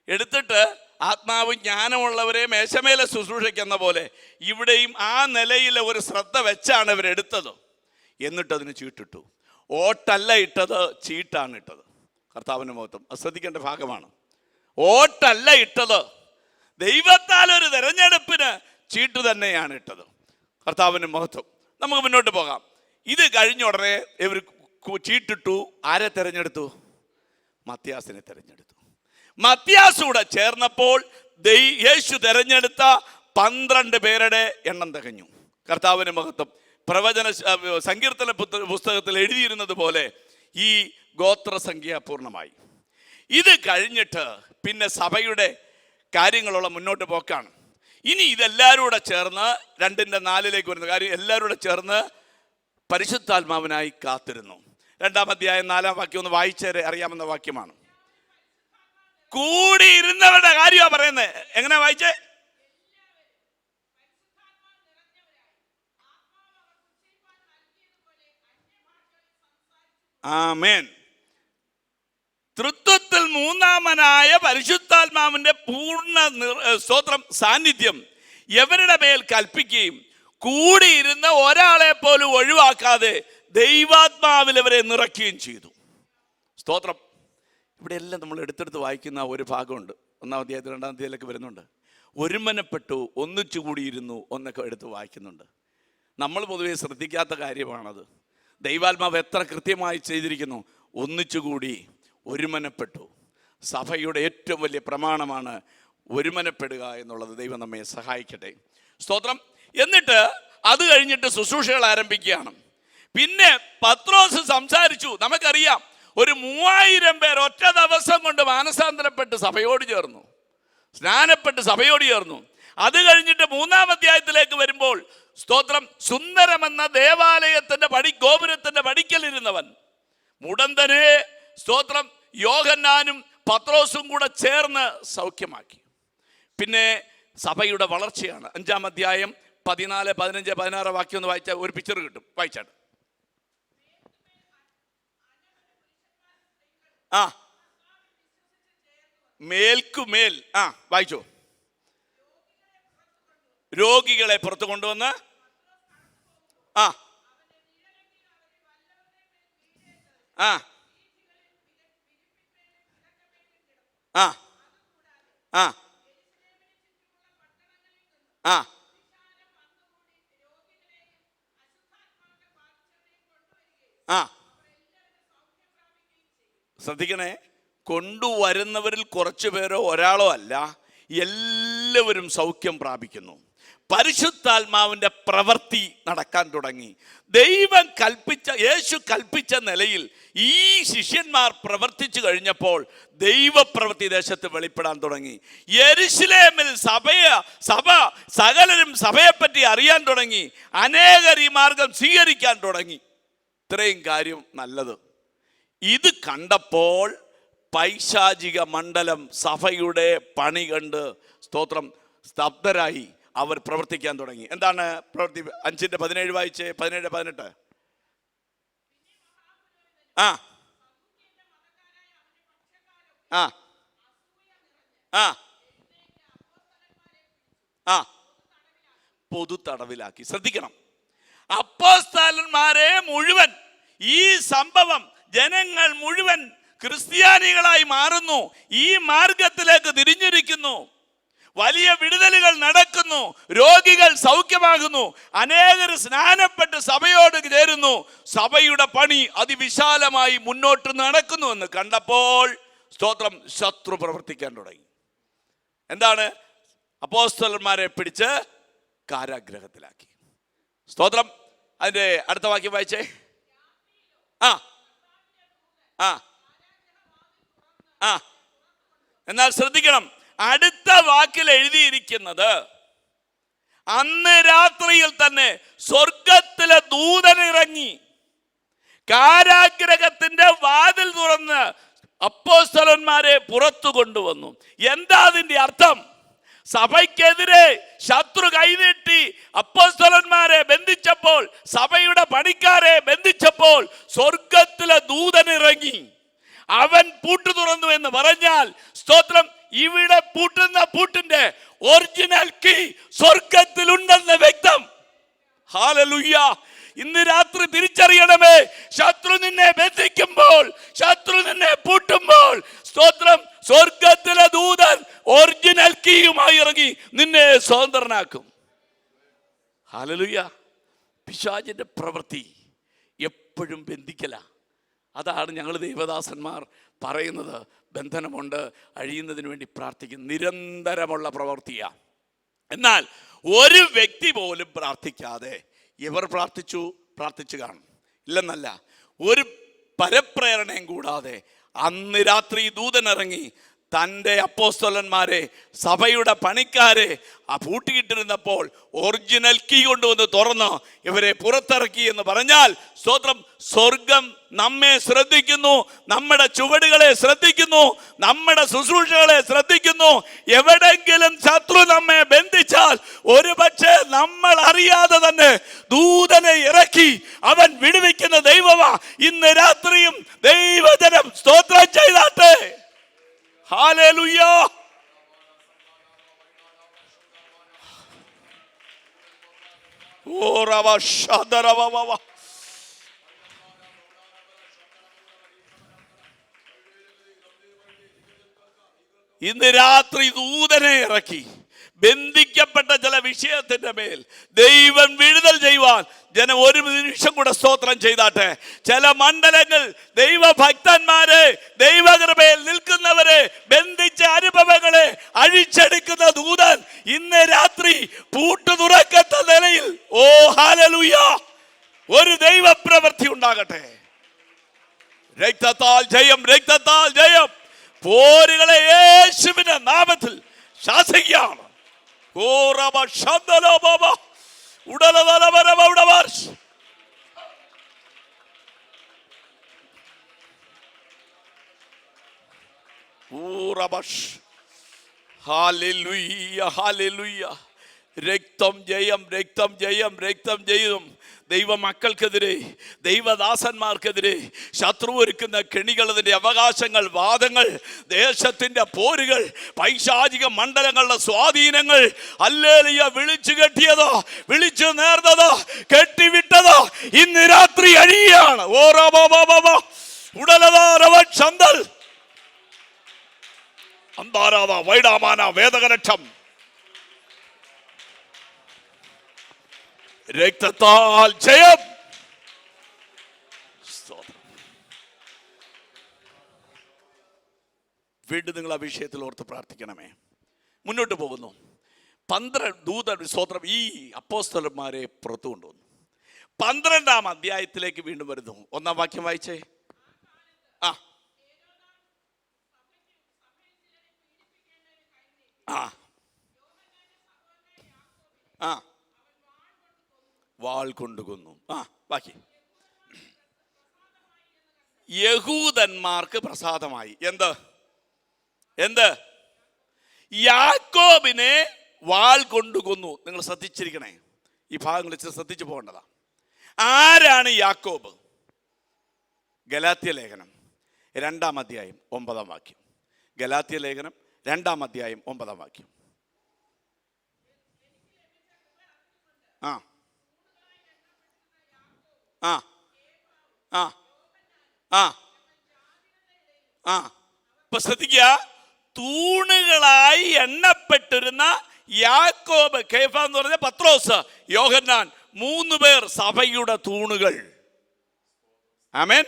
എടുത്തിട്ട് ആത്മാവും ജ്ഞാനമുള്ളവരെ മേശമേലെ ശുശ്രൂഷിക്കുന്ന പോലെ ഇവിടെയും ആ നിലയിൽ ഒരു ശ്രദ്ധ വെച്ചാണ് ഇവരെടുത്തത്. എന്നിട്ട് അതിന് ചീട്ടിട്ടു. ഓട്ടല്ല ഇട്ടത്, ചീട്ടാണ് ഇട്ടത്. കർത്താവിൻ്റെ മഹത്വം. അത് ശ്രദ്ധിക്കേണ്ട ഭാഗമാണ്. ഓട്ടല്ല ഇട്ടത്, ദൈവത്താൽ ഒരു തെരഞ്ഞെടുപ്പിന് ചീട്ട് തന്നെയാണ് ഇട്ടത്. കർത്താവിൻ്റെ മഹത്വം. നമുക്ക് മുന്നോട്ട് പോകാം. ഇത് കഴിഞ്ഞ ഉടനെ ഇവർ ചീട്ടിട്ടു. ആരെ തിരഞ്ഞെടുത്തു? മത്യാസിനെ തിരഞ്ഞെടുത്തു. മത്യാസ് കൂടെ ചേർന്നപ്പോൾ യേശു തിരഞ്ഞെടുത്ത 12 പേരുടെ എണ്ണം തികഞ്ഞു. കർത്താവിന് മഹത്വം. സങ്കീർത്തന പുസ്തകത്തിൽ എഴുതിയിരുന്നത് പോലെ ഈ ഗോത്രസംഖ്യ പൂർണ്ണമായി. ഇത് കഴിഞ്ഞിട്ട് പിന്നെ സഭയുടെ കാര്യങ്ങളുള്ള മുന്നോട്ട് പോക്കാണ്. ഇനി ഇതെല്ലാവരും കൂടെ ചേർന്ന് 2:4 വരുന്ന കാര്യം, എല്ലാവരും കൂടെ ചേർന്ന് പരിശുദ്ധാത്മാവിനായി കാത്തിരുന്നു. 2-ാം അധ്യായം 4-ാം വാക്യം ഒന്ന് വായിച്ചേരെ അറിയാവുന്ന വാക്യമാണ്. കൂടിയിരുന്നവരുടെ കാര്യമാണ് പറയുന്നത്. എങ്ങനെ വായിച്ചേ? ആമേൻ. തൃത്വത്തിൽ മൂന്നാമനായ പരിശുദ്ധാത്മാവിന്റെ പൂർണ്ണ സ്തോത്രം സാന്നിധ്യം എവരുടെ മേൽ കൽപ്പിക്കുകയും കൂടിയിരുന്ന ഒരാളെ പോലും ഒഴിവാക്കാതെ ദൈവാത്മാവിൽ അവരെ നിറയ്ക്കുകയും ചെയ്തു. സ്തോത്രം. ഇവിടെ എല്ലാം നമ്മൾ എടുത്തെടുത്ത് വായിക്കുന്ന ഒരു ഭാഗമുണ്ട്. 1-ാം അധ്യായത്തിൽ 2-ാം അധ്യായത്തിലൊക്കെ വരുന്നുണ്ട്. ഒരുമനപ്പെട്ടു, ഒന്നിച്ചു കൂടിയിരുന്നു എന്നൊക്കെ എടുത്ത് വായിക്കുന്നുണ്ട്. നമ്മൾ പൊതുവെ ശ്രദ്ധിക്കാത്ത കാര്യമാണത്. ദൈവാത്മാവ് എത്ര കൃത്യമായി ചെയ്തിരിക്കുന്നു. ഒന്നിച്ചുകൂടി, ഒരുമനപ്പെട്ടു. സഭയുടെ ഏറ്റവും വലിയ പ്രമാണമാണ് ഒരുമനപ്പെടുക എന്നുള്ളത്. ദൈവം നമ്മെ സഹായിക്കട്ടെ. സ്തോത്രം. എന്നിട്ട് അത് കഴിഞ്ഞിട്ട് ശുശ്രൂഷകൾ ആരംഭിക്കുകയാണ്. പിന്നെ പത്രോസ് സംസാരിച്ചു. നമുക്കറിയാം, ഒരു 3000 പേർ ഒറ്റ ദിവസം കൊണ്ട് മാനസാന്തരപ്പെട്ട് സഭയോട് ചേർന്നു, സ്നാനപ്പെട്ട് സഭയോട് ചേർന്നു. അത് കഴിഞ്ഞിട്ട് 3-ാം അധ്യായത്തിലേക്ക് വരുമ്പോൾ സ്തോത്രം, സുന്ദരമെന്ന ദേവാലയത്തിന്റെ ഗോപുരത്തിന്റെ പടിക്കലിരുന്നവൻ മുടന്തനെ സ്തോത്രം യോഹന്നാനും പത്രോസും കൂടെ ചേർന്ന് സൗഖ്യമാക്കി. പിന്നെ സഭയുടെ വളർച്ചയാണ്. 5-ാം അധ്യായം 14, 15, 16 വാക്യം ഒന്ന് വായിച്ചാൽ ഒരു പിക്ചർ കിട്ടും. വായിച്ചാണ്. മേൽക്കുമേൽ വായിച്ചോ. രോഗികളെ പുറത്തു കൊണ്ടുവന്ന് ആ ആ ആ ആ ആ ആ ശ്രദ്ധിക്കണേ. കൊണ്ടുവരുന്നവരിൽ കുറച്ചു പേരോ ഒരാളോ അല്ല, എല്ലാവരും സൗഖ്യം പ്രാപിക്കുന്നു. പരിശുദ്ധാത്മാവിന്റെ പ്രവൃത്തി നടക്കാൻ തുടങ്ങി. ദൈവം കൽപ്പിച്ച, യേശു കൽപ്പിച്ച നിലയിൽ ഈ ശിഷ്യന്മാർ പ്രവർത്തിച്ചു കഴിഞ്ഞപ്പോൾ ദൈവപ്രവൃത്തി ദേശത്ത് വെളിപ്പെടാൻ തുടങ്ങി. യെരുശലേമിൽ സഭ സകലരും സഭയെപ്പറ്റി അറിയാൻ തുടങ്ങി. അനേകർ ഈ മാർഗം സ്വീകരിക്കാൻ തുടങ്ങി. ഇത്രയും കാര്യം നല്ലത്. ഇത് കണ്ടപ്പോൾ പൈശാചിക മണ്ഡലം സഭയുടെ പണി കണ്ട് സ്തോത്രം സ്തബ്ധരായി. അവർ പ്രവർത്തിക്കാൻ തുടങ്ങി. എന്താണ് പ്രവൃത്തി? 5:17 വായിച്ച് 17, 18. ആ ആ ആ ആ പൊതു തടവിലാക്കി. ശ്രദ്ധിക്കണം, അപ്പോസ്തലന്മാരെ മുഴുവൻ, ഈ സംഭവം ജനങ്ങൾ മുഴുവൻ ക്രിസ്ത്യാനികളായി മാറുന്നു. ഈ മാർഗത്തിലേക്ക് തിരിഞ്ഞിരിക്കുന്നു. വലിയ വിടുതലുകൾ നടക്കുന്നു. രോഗികൾ സൗഖ്യമാകുന്നു. അനേകർ സ്നാനപ്പെട്ട് സഭയോട് ചേരുന്നു. സഭയുടെ പണി അതിവിശാലമായി മുന്നോട്ട് നടക്കുന്നു എന്ന് കണ്ടപ്പോൾ സ്തോത്രം ശത്രു പ്രവർത്തിക്കാൻ തുടങ്ങി. എന്താണ്? അപ്പോസ്തലന്മാരെ പിടിച്ച് കാരാഗ്രഹത്തിലാക്കി. സ്തോത്രം. അതിന്റെ അടുത്ത വാക്യം വായിച്ചേ. ആ ആ ആ എന്നാൽ ശ്രദ്ധിക്കണം, അടുത്ത വാക്കിൽ എഴുതിയിരിക്കുന്നത് അന്ന് രാത്രിയിൽ തന്നെ സ്വർഗത്തിലെ ദൂതനിറങ്ങി കാരാഗ്രഹത്തിന്റെ വാതിൽ തുറന്ന് അപ്പോസ്തലന്മാരെ പുറത്തു കൊണ്ടുവന്നു. എന്താ അതിന്റെ അർത്ഥം? സഭയ്ക്കെതിരെ ശത്രു കൈനീട്ടി അപ്പോസ്തലന്മാരെ ബന്ധിച്ചപ്പോൾ, സഭയുടെ പണിക്കാരെ ബന്ധിച്ചപ്പോൾ സ്വർഗത്തിലെ ദൂതനിറങ്ങി. അവൻ പൂട്ടു തുറന്നു എന്ന് പറഞ്ഞാൽ സ്തോത്രം, ഇവിടെ പൂട്ടുന്ന പൂട്ടിന്റെ ഒറിജിനൽ കീ സ്വർഗത്തിലുണ്ടെന്ന് വ്യക്തം. ഹല്ലേലൂയ. ഇന്ന് രാത്രി തിരിച്ചറിയണമേ, ശത്രു നിന്നെ ബന്ധിക്കുമ്പോൾ, ശത്രു നിന്നെ പൂട്ടുമ്പോൾ സ്തോത്രം സ്വർഗത്തിലെ ദൂതൻ ഒറിജിനൽ കീയുമായി ഇറങ്ങി നിന്നെ സ്വതന്ത്രനാക്കും. ഹല്ലേലൂയ. പിശാചിന്റെ പ്രവൃത്തി എപ്പോഴും ബന്ധിക്കല. അതാണ് ഞങ്ങൾ ദൈവദാസന്മാർ പറയുന്നത്. ബന്ധനമുണ്ട്, അഴിയുന്നതിന് വേണ്ടി പ്രാർത്ഥിക്കും. നിരന്തരമുള്ള പ്രവൃത്തിയാണ്. എന്നാൽ ഒരു വ്യക്തി പോലും പ്രാർത്ഥിക്കാതെ ഇവർ പ്രാർത്ഥിച്ചു കാണും. ഇല്ലെന്നല്ല, ഒരു പരപ്രേരണയും കൂടാതെ അന്ന് രാത്രി ദൂതനിറങ്ങി തൻ്റെ അപ്പോസ്തലന്മാരെ, സഭയുടെ പണിക്കാരെ ആ പൂട്ടിയിട്ടിരുന്നപ്പോൾ ഒറിജിനൽ കീ കൊണ്ടുവന്ന് തുറന്ന് ഇവരെ പുറത്തിറക്കി എന്ന് പറഞ്ഞാൽ, സ്തോത്രം, സ്വർഗം നമ്മെ ശ്രദ്ധിക്കുന്നു, നമ്മുടെ ചുവടുകളെ ശ്രദ്ധിക്കുന്നു, നമ്മുടെ ശുശ്രൂഷകളെ ശ്രദ്ധിക്കുന്നു. എവിടെങ്കിലും ശത്രു നമ്മെ ബന്ധിച്ചാൽ ഒരുപക്ഷെ നമ്മൾ അറിയാതെ തന്നെ ദൂതനെ ഇറക്കി അവൻ വിടുവിക്കുന്ന ദൈവമാ. ഇന്ന് രാത്രിയും ദൈവജനം സ്തോത്രം ചെയ്താട്ടെ. ഹല്ലേലൂയ. ഓ റവ ശദറവവ. ഇന്ന് രാത്രി ദൂതനെ ഇറക്കി ബന്ധിക്കപ്പെട്ട ചില വിഷയത്തിന്റെ മേൽ ദൈവം വിടുതൽ ചെയ്യുവാൻ ജനം ഒരു നിമിഷം കൂടെ സ്തോത്രം ചെയ്താട്ടെ. ചില മണ്ഡലങ്ങൾ ദൈവഭക്തന്മാരെ, ദൈവകൃപയിൽ നിൽക്കുന്നവരെ ബന്ധിച്ച അനുഭവങ്ങളെ അഴിച്ചെടുക്കുന്ന ദൂതൻ ഇന്ന് രാത്രി പൂട്ടു തുറക്കത്ത നിലയിൽ, ഓ ഹല്ലേലൂയ, ഒരു ദൈവപ്രവൃത്തി ഉണ്ടാകട്ടെ. രക്തത്താൽ ജയം, രക്തത്താൽ ജയം. പോരുകളെ യേശുവിന്റെ നാമത്തിൽ ശാസിക്കുകയാണ്. Hallelujah, hallelujah. രക്തം ജയം, രക്തം ജയം, രക്തം ജയം. ദൈവമക്കൾക്കെതിരെ, ദൈവദാസന്മാർക്കെതിരെ ശത്രു ഒരുക്കുന്ന കെണികൾ, അതിൻ്റെ അവകാശങ്ങൾ, വാദങ്ങൾ, ദേശത്തിൻ്റെ പോരുകൾ, പൈശാചിക മണ്ഡലങ്ങളുടെ സ്വാധീനങ്ങൾ, ഹല്ലേലൂയ, വിളിച്ചു കെട്ടിയതോ, വിളിച്ചു നേർന്നതോ, കെട്ടിവിട്ടതോ ഇന്ന് രാത്രി അഴിയാണ്. വൈഡാമാന വേദകലക്ഷം രക്തത്താൽ ജയം. വീണ്ടും നിങ്ങൾ ആ വിഷയത്തിൽ ഓർത്ത് പ്രാർത്ഥിക്കണമേ. മുന്നോട്ട് പോകുന്നു. 12 ദൂതൻ സ്തോത്രം ഈ അപ്പോസ്തലന്മാരെ പുറത്തു കൊണ്ടുവന്നു. 12-ാം അധ്യായത്തിലേക്ക് വീണ്ടും വരുന്നു. 1-ാം വാക്യം വായിച്ചേ. ആ ആ ആ വാൾ കൊണ്ടുകൊന്നു. ആ ബാക്കി. യഹൂദന്മാർക്ക് പ്രസാദമായി. എന്ത് എന്ത്? യാക്കോബിനെ വാൾ കൊണ്ടുകൊന്നു. നിങ്ങൾ ശ്രദ്ധിച്ചിരിക്കണേ, ഈ ഭാഗങ്ങൾ ശ്രദ്ധിച്ചു പോകേണ്ടതാ. ആരാണ് യാക്കോബ്? ഗലാത്യ ലേഖനം 2-ാം അധ്യായം 9-ാം വാക്യം. ഗലാത്യ ലേഖനം 2-ാം അധ്യായം 9-ാം വാക്യം. ആ ആ ആ ആ ആ ഇപ്പൊ ശ്രദ്ധിക്കുക. തൂണുകളായി എണ്ണപ്പെട്ടിരുന്ന യാക്കോബ്, കേഫ എന്ന് പറഞ്ഞ പത്രോസ്, യോഹന്നാൻ, 3 പേർ സഭയുടെ തൂണുകൾ. ആമേൻ.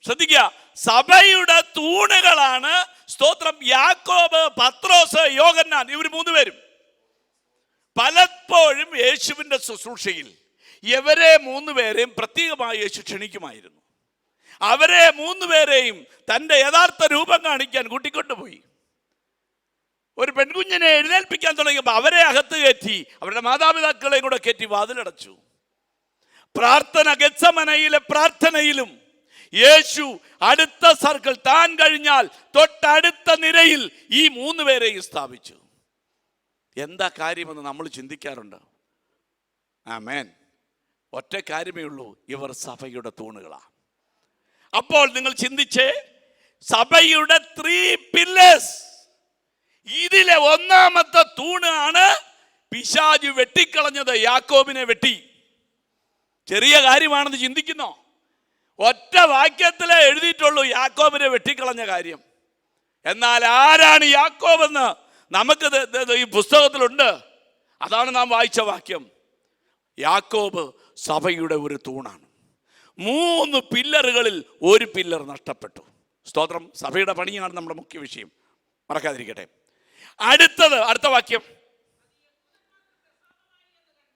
ശ്രദ്ധിക്കുക, സഭയുടെ തൂണുകളാണ് സ്തോത്രം യാക്കോബ്, പത്രോസ്, യോഹന്നാൻ. ഇവർ 3 പേരും പലപ്പോഴും യേശുവിന്റെ ശുശ്രൂഷയിൽ ഇവരെ 3 പേരെയും പ്രത്യേകമായി യേശു ക്ഷണിക്കുമായിരുന്നു. അവരെ 3 പേരെയും തൻ്റെ യഥാർത്ഥ രൂപം കാണിക്കാൻ കൂട്ടിക്കൊണ്ടുപോയി. ഒരു പെൺകുഞ്ഞിനെ എഴുന്നേൽപ്പിക്കാൻ തുടങ്ങിയപ്പോൾ അവരെ അകത്ത് കയറ്റി, അവരുടെ മാതാപിതാക്കളെയും കൂടെ കയറ്റി വാതിലടച്ചു. പ്രാർത്ഥന, ഗെത്സമനയിലെ പ്രാർത്ഥനയിലും യേശു അടുത്ത സർക്കിൾ, താൻ കഴിഞ്ഞാൽ തൊട്ടടുത്ത നിരയിൽ ഈ 3 പേരെയും സ്ഥാപിച്ചു. എന്താ കാര്യമെന്ന് നമ്മൾ ചിന്തിക്കാറുണ്ട്. ആമേൻ. ഒറ്റ കാര്യമേ ഉള്ളൂ, ഇവർ സഭയുടെ തൂണുകളാണ്. അപ്പോൾ നിങ്ങൾ ചിന്തിച്ചേ, സഭയുടെ 3 പില്ലേഴ്സ്. ഇതിലെ 1-ാമത്തെ തൂണാണ് പിശാച് വെട്ടിക്കളഞ്ഞത്. യാക്കോബിനെ വെട്ടി. ചെറിയ കാര്യമാണെന്ന് ചിന്തിക്കുന്നോ? ഒറ്റ വാക്യത്തിലേ എഴുതിയിട്ടുള്ളൂ യാക്കോബിനെ വെട്ടിക്കളഞ്ഞ കാര്യം. എന്നാൽ ആരാണ് യാക്കോബെന്ന് നമുക്ക് ഈ പുസ്തകത്തിലുണ്ട്. അതാണ് നാം വായിച്ച വാക്യം. യാക്കോബ് സഭയുടെ ഒരു തൂണാണ്. 3 പില്ലറുകളിൽ 1 പില്ലർ നഷ്ടപ്പെട്ടു. സ്തോത്രം. സഭയുടെ പണിയാണ് നമ്മുടെ മുഖ്യ വിഷയം, മറക്കാതിരിക്കട്ടെ. അടുത്ത വാക്യം.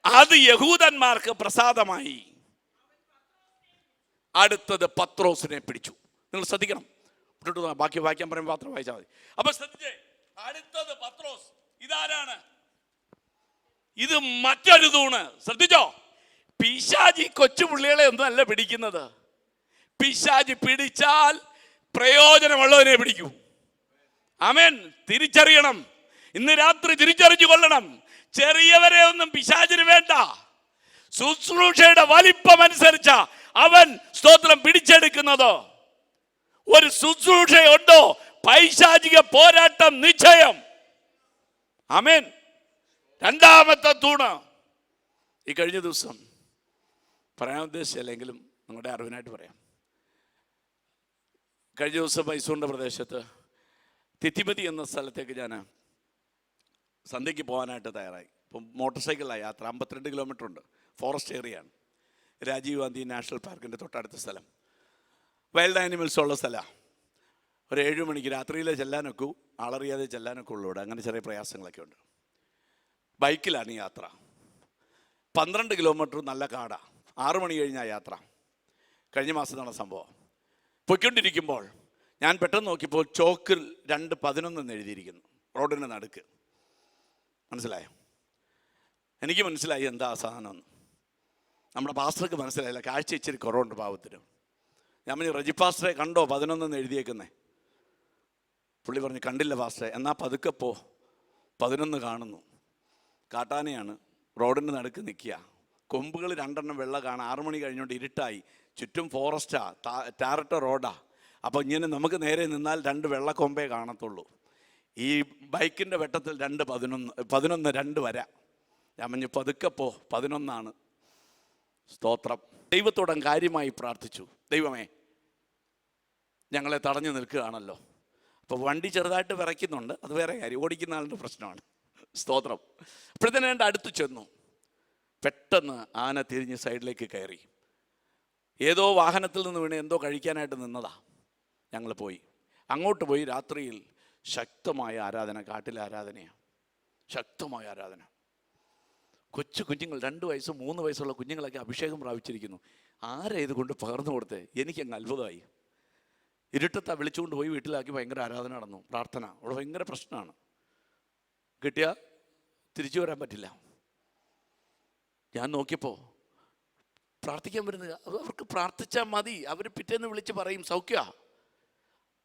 അത് യഹൂദന്മാർക്ക് പ്രസാദമായി. അടുത്തത് പത്രോസിനെ പിടിച്ചു. നിങ്ങൾ ശ്രദ്ധിക്കണം, ബാക്കി വായിക്കാൻ പറയുമ്പോൾ മാത്രം വായിച്ചാൽ മതി. അപ്പൊ ശ്രദ്ധിച്ചേ, അടുത്തത് പത്രോസ്. ഇതാരാണ്? ഇത് മറ്റൊരു തൂണ്. ശ്രദ്ധിച്ചോ, പിശാചി കൊച്ചു പുള്ളികളെ ഒന്നും അല്ല പിടിക്കുന്നത്. പിശാചി പിടിച്ചാൽ പ്രയോജനമുള്ളവനെ പിടിക്കൂ. ആമേൻ. തിരിച്ചറിയണം, ഇന്ന് രാത്രി തിരിച്ചറിഞ്ഞു കൊള്ളണം. ചെറിയവരെ ഒന്നും പിശാചിന് വേണ്ട. ശുശ്രൂഷയുടെ വലിപ്പം അനുസരിച്ച അവൻ സ്തോത്രം പിടിച്ചെടുക്കുന്നത്. ഒരു ശുശ്രൂഷയുണ്ടോ, പൈശാചിക പോരാട്ടം നിശ്ചയം. ആമേൻ. രണ്ടാമത്തെ തൂണ് ഈ കഴിഞ്ഞ ദിവസം പറയാൻ ഉദ്ദേശിച്ചല്ലെങ്കിലും നിങ്ങളുടെ അറിവിനായിട്ട് പറയാം. കഴിഞ്ഞ ദിവസം മൈസൂറിൻ്റെ പ്രദേശത്ത് തിത്തിമതി എന്ന സ്ഥലത്തേക്ക് ഞാൻ സന്ധ്യയ്ക്ക് പോകാനായിട്ട് തയ്യാറായി. ഇപ്പം മോട്ടോർ സൈക്കിളിലാണ് യാത്ര. 52 കിലോമീറ്റർ ഉണ്ട്. ഫോറസ്റ്റ് ഏരിയയാണ്. രാജീവ് ഗാന്ധി നാഷണൽ പാർക്കിൻ്റെ തൊട്ടടുത്ത സ്ഥലം. വൈൽഡ് ആനിമൽസ് ഉള്ള സ്ഥലമാണ്. ഒരു 7 മണിക്ക് രാത്രിയിലെ ചെല്ലാനൊക്കെ, ആളറിയാതെ ചെല്ലാനൊക്കെ ഉള്ളൂ ഇവിടെ. അങ്ങനെ ചെറിയ പ്രയാസങ്ങളൊക്കെ ഉണ്ട്. ബൈക്കിലാണ് യാത്ര. 12 കിലോമീറ്റർ നല്ല കാടാണ്. 6 മണി കഴിഞ്ഞാൽ യാത്ര. കഴിഞ്ഞ മാസം നടന്ന സംഭവം. പൊയ്ക്കൊണ്ടിരിക്കുമ്പോൾ ഞാൻ പെട്ടെന്ന് നോക്കിയപ്പോൾ ചോക്കിൽ 2:11 എഴുതിയിരിക്കുന്നു, റോഡിൻ്റെ നടുക്ക്. മനസ്സിലായോ? എനിക്ക് മനസ്സിലായി എന്താ സാധനമെന്ന്. നമ്മുടെ പാസ്റ്റർക്ക് മനസ്സിലായില്ല, കാഴ്ച ഇച്ചിരി കുറവുണ്ട് പാവത്തിന്. ഞാൻ പറഞ്ഞു, റജി പാസ്റ്ററെ കണ്ടോ 11 എഴുതിയേക്കുന്നേ? പുള്ളി പറഞ്ഞു, കണ്ടില്ല പാസ്റ്ററെ. എന്നാൽ പതുക്കെ പോ, 11 കാണുന്നു. കാട്ടാനയാണ്, റോഡിൻ്റെ നടുക്ക് നിൽക്കുക. കൊമ്പുകൾ 2 വെള്ള കാണാം. 6 മണി കഴിഞ്ഞുകൊണ്ട് ഇരുട്ടായി. ചുറ്റും ഫോറസ്റ്റാ, ടാറിട്ട റോഡാ. അപ്പോൾ ഇങ്ങനെ നമുക്ക് നേരെ നിന്നാൽ 2 വെള്ളക്കൊമ്പേ കാണത്തുള്ളൂ. ഈ ബൈക്കിൻ്റെ വെട്ടത്തിൽ 2:11 2 വര. ഞാൻ പറഞ്ഞു, പതുക്കെ പോ, 11. സ്തോത്രം. ദൈവത്തോടും കാര്യമായി പ്രാർത്ഥിച്ചു. ദൈവമേ, ഞങ്ങളെ തടഞ്ഞു നിൽക്കുകയാണല്ലോ. അപ്പോൾ വണ്ടി ചെറുതായിട്ട് വിറയ്ക്കുന്നുണ്ട്, അത് വേറെ കാര്യം, ഓടിക്കുന്ന ആളുടെ പ്രശ്നമാണ്. സ്തോത്രം. അപ്പോഴത്തേനും എൻ്റെ അടുത്ത് ചെന്നു. പെട്ടെന്ന് ആന തിരിഞ്ഞ് സൈഡിലേക്ക് കയറി. ഏതോ വാഹനത്തിൽ നിന്ന് വീണ് എന്തോ കഴിക്കാനായിട്ട് നിന്നതാ. ഞങ്ങൾ പോയി, അങ്ങോട്ട് പോയി. രാത്രിയിൽ ശക്തമായ ആരാധന, കാട്ടിലെ ആരാധനയാണ്, ശക്തമായ ആരാധന. കൊച്ചു കുഞ്ഞുങ്ങൾ, 2 വയസ്സ് 3 വയസ്സുള്ള കുഞ്ഞുങ്ങളൊക്കെ അഭിഷേകം പ്രാപിച്ചിരിക്കുന്നു. ആരാ ഇത് കൊണ്ട് പകർന്നു കൊടുത്തേ? എനിക്കങ്ങ് അത്ഭുതമായി. ഇരുട്ടത്താ വിളിച്ചുകൊണ്ട് പോയി വീട്ടിലാക്കി. ഭയങ്കര ആരാധന നടന്നു, പ്രാർത്ഥന. അവിടെ ഭയങ്കര പ്രശ്നമാണ്. കിട്ടിയാൽ തിരിച്ചു വരാൻ പറ്റില്ല. ഞാൻ നോക്കിയപ്പോൾ പ്രാർത്ഥിക്കാൻ വരുന്നത്, അവർക്ക് പ്രാർത്ഥിച്ചാൽ മതി. അവർ പിറ്റേന്ന് വിളിച്ച് പറയും സൗഖ്യ.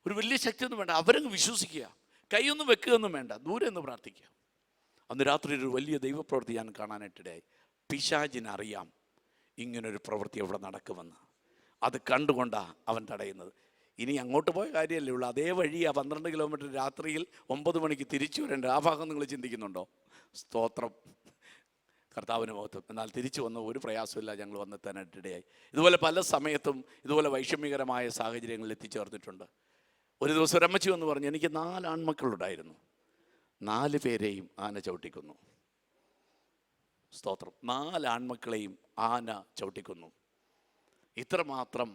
ഒരു വലിയ ശക്തിയൊന്നും വേണ്ട, അവരങ്ങ് വിശ്വസിക്കുക. കൈയൊന്നും വെക്കുകയൊന്നും വേണ്ട, ദൂരെ നിന്ന് പ്രാർത്ഥിക്കുക. അന്ന് രാത്രി ഒരു വലിയ ദൈവപ്രവൃത്തി ഞാൻ കാണാനായിട്ടിടയായി. പിശാചിനറിയാം ഇങ്ങനൊരു പ്രവൃത്തി അവിടെ നടക്കുമെന്ന്. അത് കണ്ടുകൊണ്ടാണ് അവൻ തടയുന്നത്. ഇനി അങ്ങോട്ട് പോയ കാര്യമല്ലേ ഉള്ളൂ. അതേ വഴി ആ 12 കിലോമീറ്റർ രാത്രിയിൽ 9 മണിക്ക് തിരിച്ചു വരേണ്ട. ആ ഭാഗം നിങ്ങൾ ചിന്തിക്കുന്നുണ്ടോ? സ്തോത്രം, കർത്താവിന് മഹത്വം. എന്നാൽ തിരിച്ചു വന്ന ഒരു പ്രയാസമില്ല, ഞങ്ങൾ വന്നെത്താനായിട്ടിടയായി. ഇതുപോലെ പല സമയത്തും ഇതുപോലെ വൈഷമ്യകരമായ സാഹചര്യങ്ങളിൽ എത്തിച്ചേർന്നിട്ടുണ്ട്. ഒരു ദിവസം ഒരു അമ്മച്ചി എന്ന് പറഞ്ഞു, എനിക്ക് 4 ആൺമക്കളുണ്ടായിരുന്നു, 4 പേരെയും ആന ചവിട്ടിക്കുന്നു. സ്തോത്രം. 4 ആൺമക്കളെയും ആന ചവിട്ടിക്കുന്നു. ഇത്രമാത്രം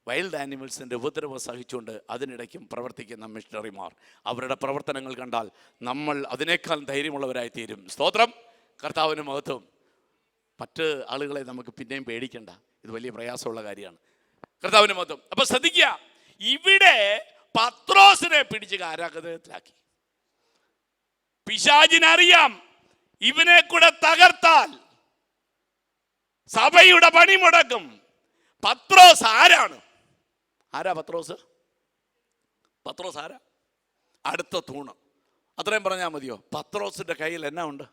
വൈൽഡ് ആനിമൽസിൻ്റെ ഉപദ്രവം സഹിച്ചുകൊണ്ട് അതിനിടയ്ക്കും പ്രവർത്തിക്കുന്ന മിഷണറിമാർ, അവരുടെ പ്രവർത്തനങ്ങൾ കണ്ടാൽ നമ്മൾ അതിനേക്കാൾ ധൈര്യമുള്ളവരായി തീരും. സ്തോത്രം, കർത്താവിന് മഹത്വം. മറ്റ് ആളുകളെ നമുക്ക് പിന്നെയും പേടിക്കണ്ട, ഇത് വലിയ പ്രയാസമുള്ള കാര്യമാണ്. കർത്താവിന് മഹത്വം. അപ്പൊ ശ്രദ്ധിക്കുക, ഇവിടെ പത്രോസിനെ പിടിച്ച് കാരാഗൃഹത്തിലാക്കി. പിശാചിനറിയാം ഇവനെ കൂടെ തകർത്താൽ സഭയുടെ പണി മുടക്കും. പത്രോസ് ആരാണ്? ആരാ പത്രോസ്? പത്രോസ് ആരാ? അടുത്ത തൂണ്. അത്രയും പറഞ്ഞാൽ മതിയോ? പത്രോസിന്റെ കയ്യിൽ എന്നാ ഉണ്ട്?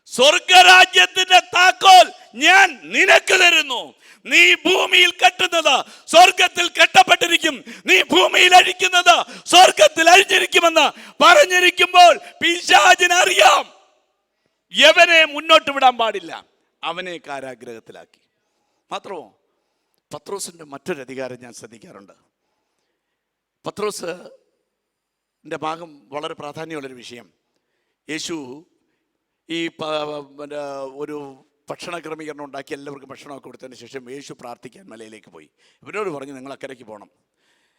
സ്വർഗരാജ്യത്തിന്റെ താക്കോൽ ഞാൻ നിനക്ക് തരുന്നു. നീ ഭൂമിയിൽ കെട്ടുന്നത് സ്വർഗത്തിൽ കെട്ടപ്പെട്ടിരിക്കും, നീ ഭൂമിയിൽ അഴിക്കുന്നത് സ്വർഗത്തിൽ അഴിഞ്ഞിരിക്കുമെന്ന് പറഞ്ഞിരിക്കുമ്പോൾ പിശാചിനറിയാം യവനെ മുന്നോട്ട് വിടാൻ പാടില്ല. അവനെ കാരാഗ്രഹത്തിലാക്കി. മാത്രമോ, പത്രോസിന്റെ മറ്റൊരു അധികാരം ഞാൻ ശ്രദ്ധിക്കാറുണ്ട്. പത്രോസിന്റെ ഭാഗം വളരെ പ്രാധാന്യമുള്ളൊരു വിഷയം. യേശു ഈ ഒരു ഭക്ഷണ ക്രമീകരണം ഉണ്ടാക്കി എല്ലാവർക്കും ഭക്ഷണമൊക്കെ കൊടുത്തതിന് ശേഷം യേശു പ്രാർത്ഥിക്കാൻ മലയിലേക്ക് പോയി. ഇവരോട് പറഞ്ഞു, നിങ്ങൾ അക്കരയ്ക്ക് പോകണം.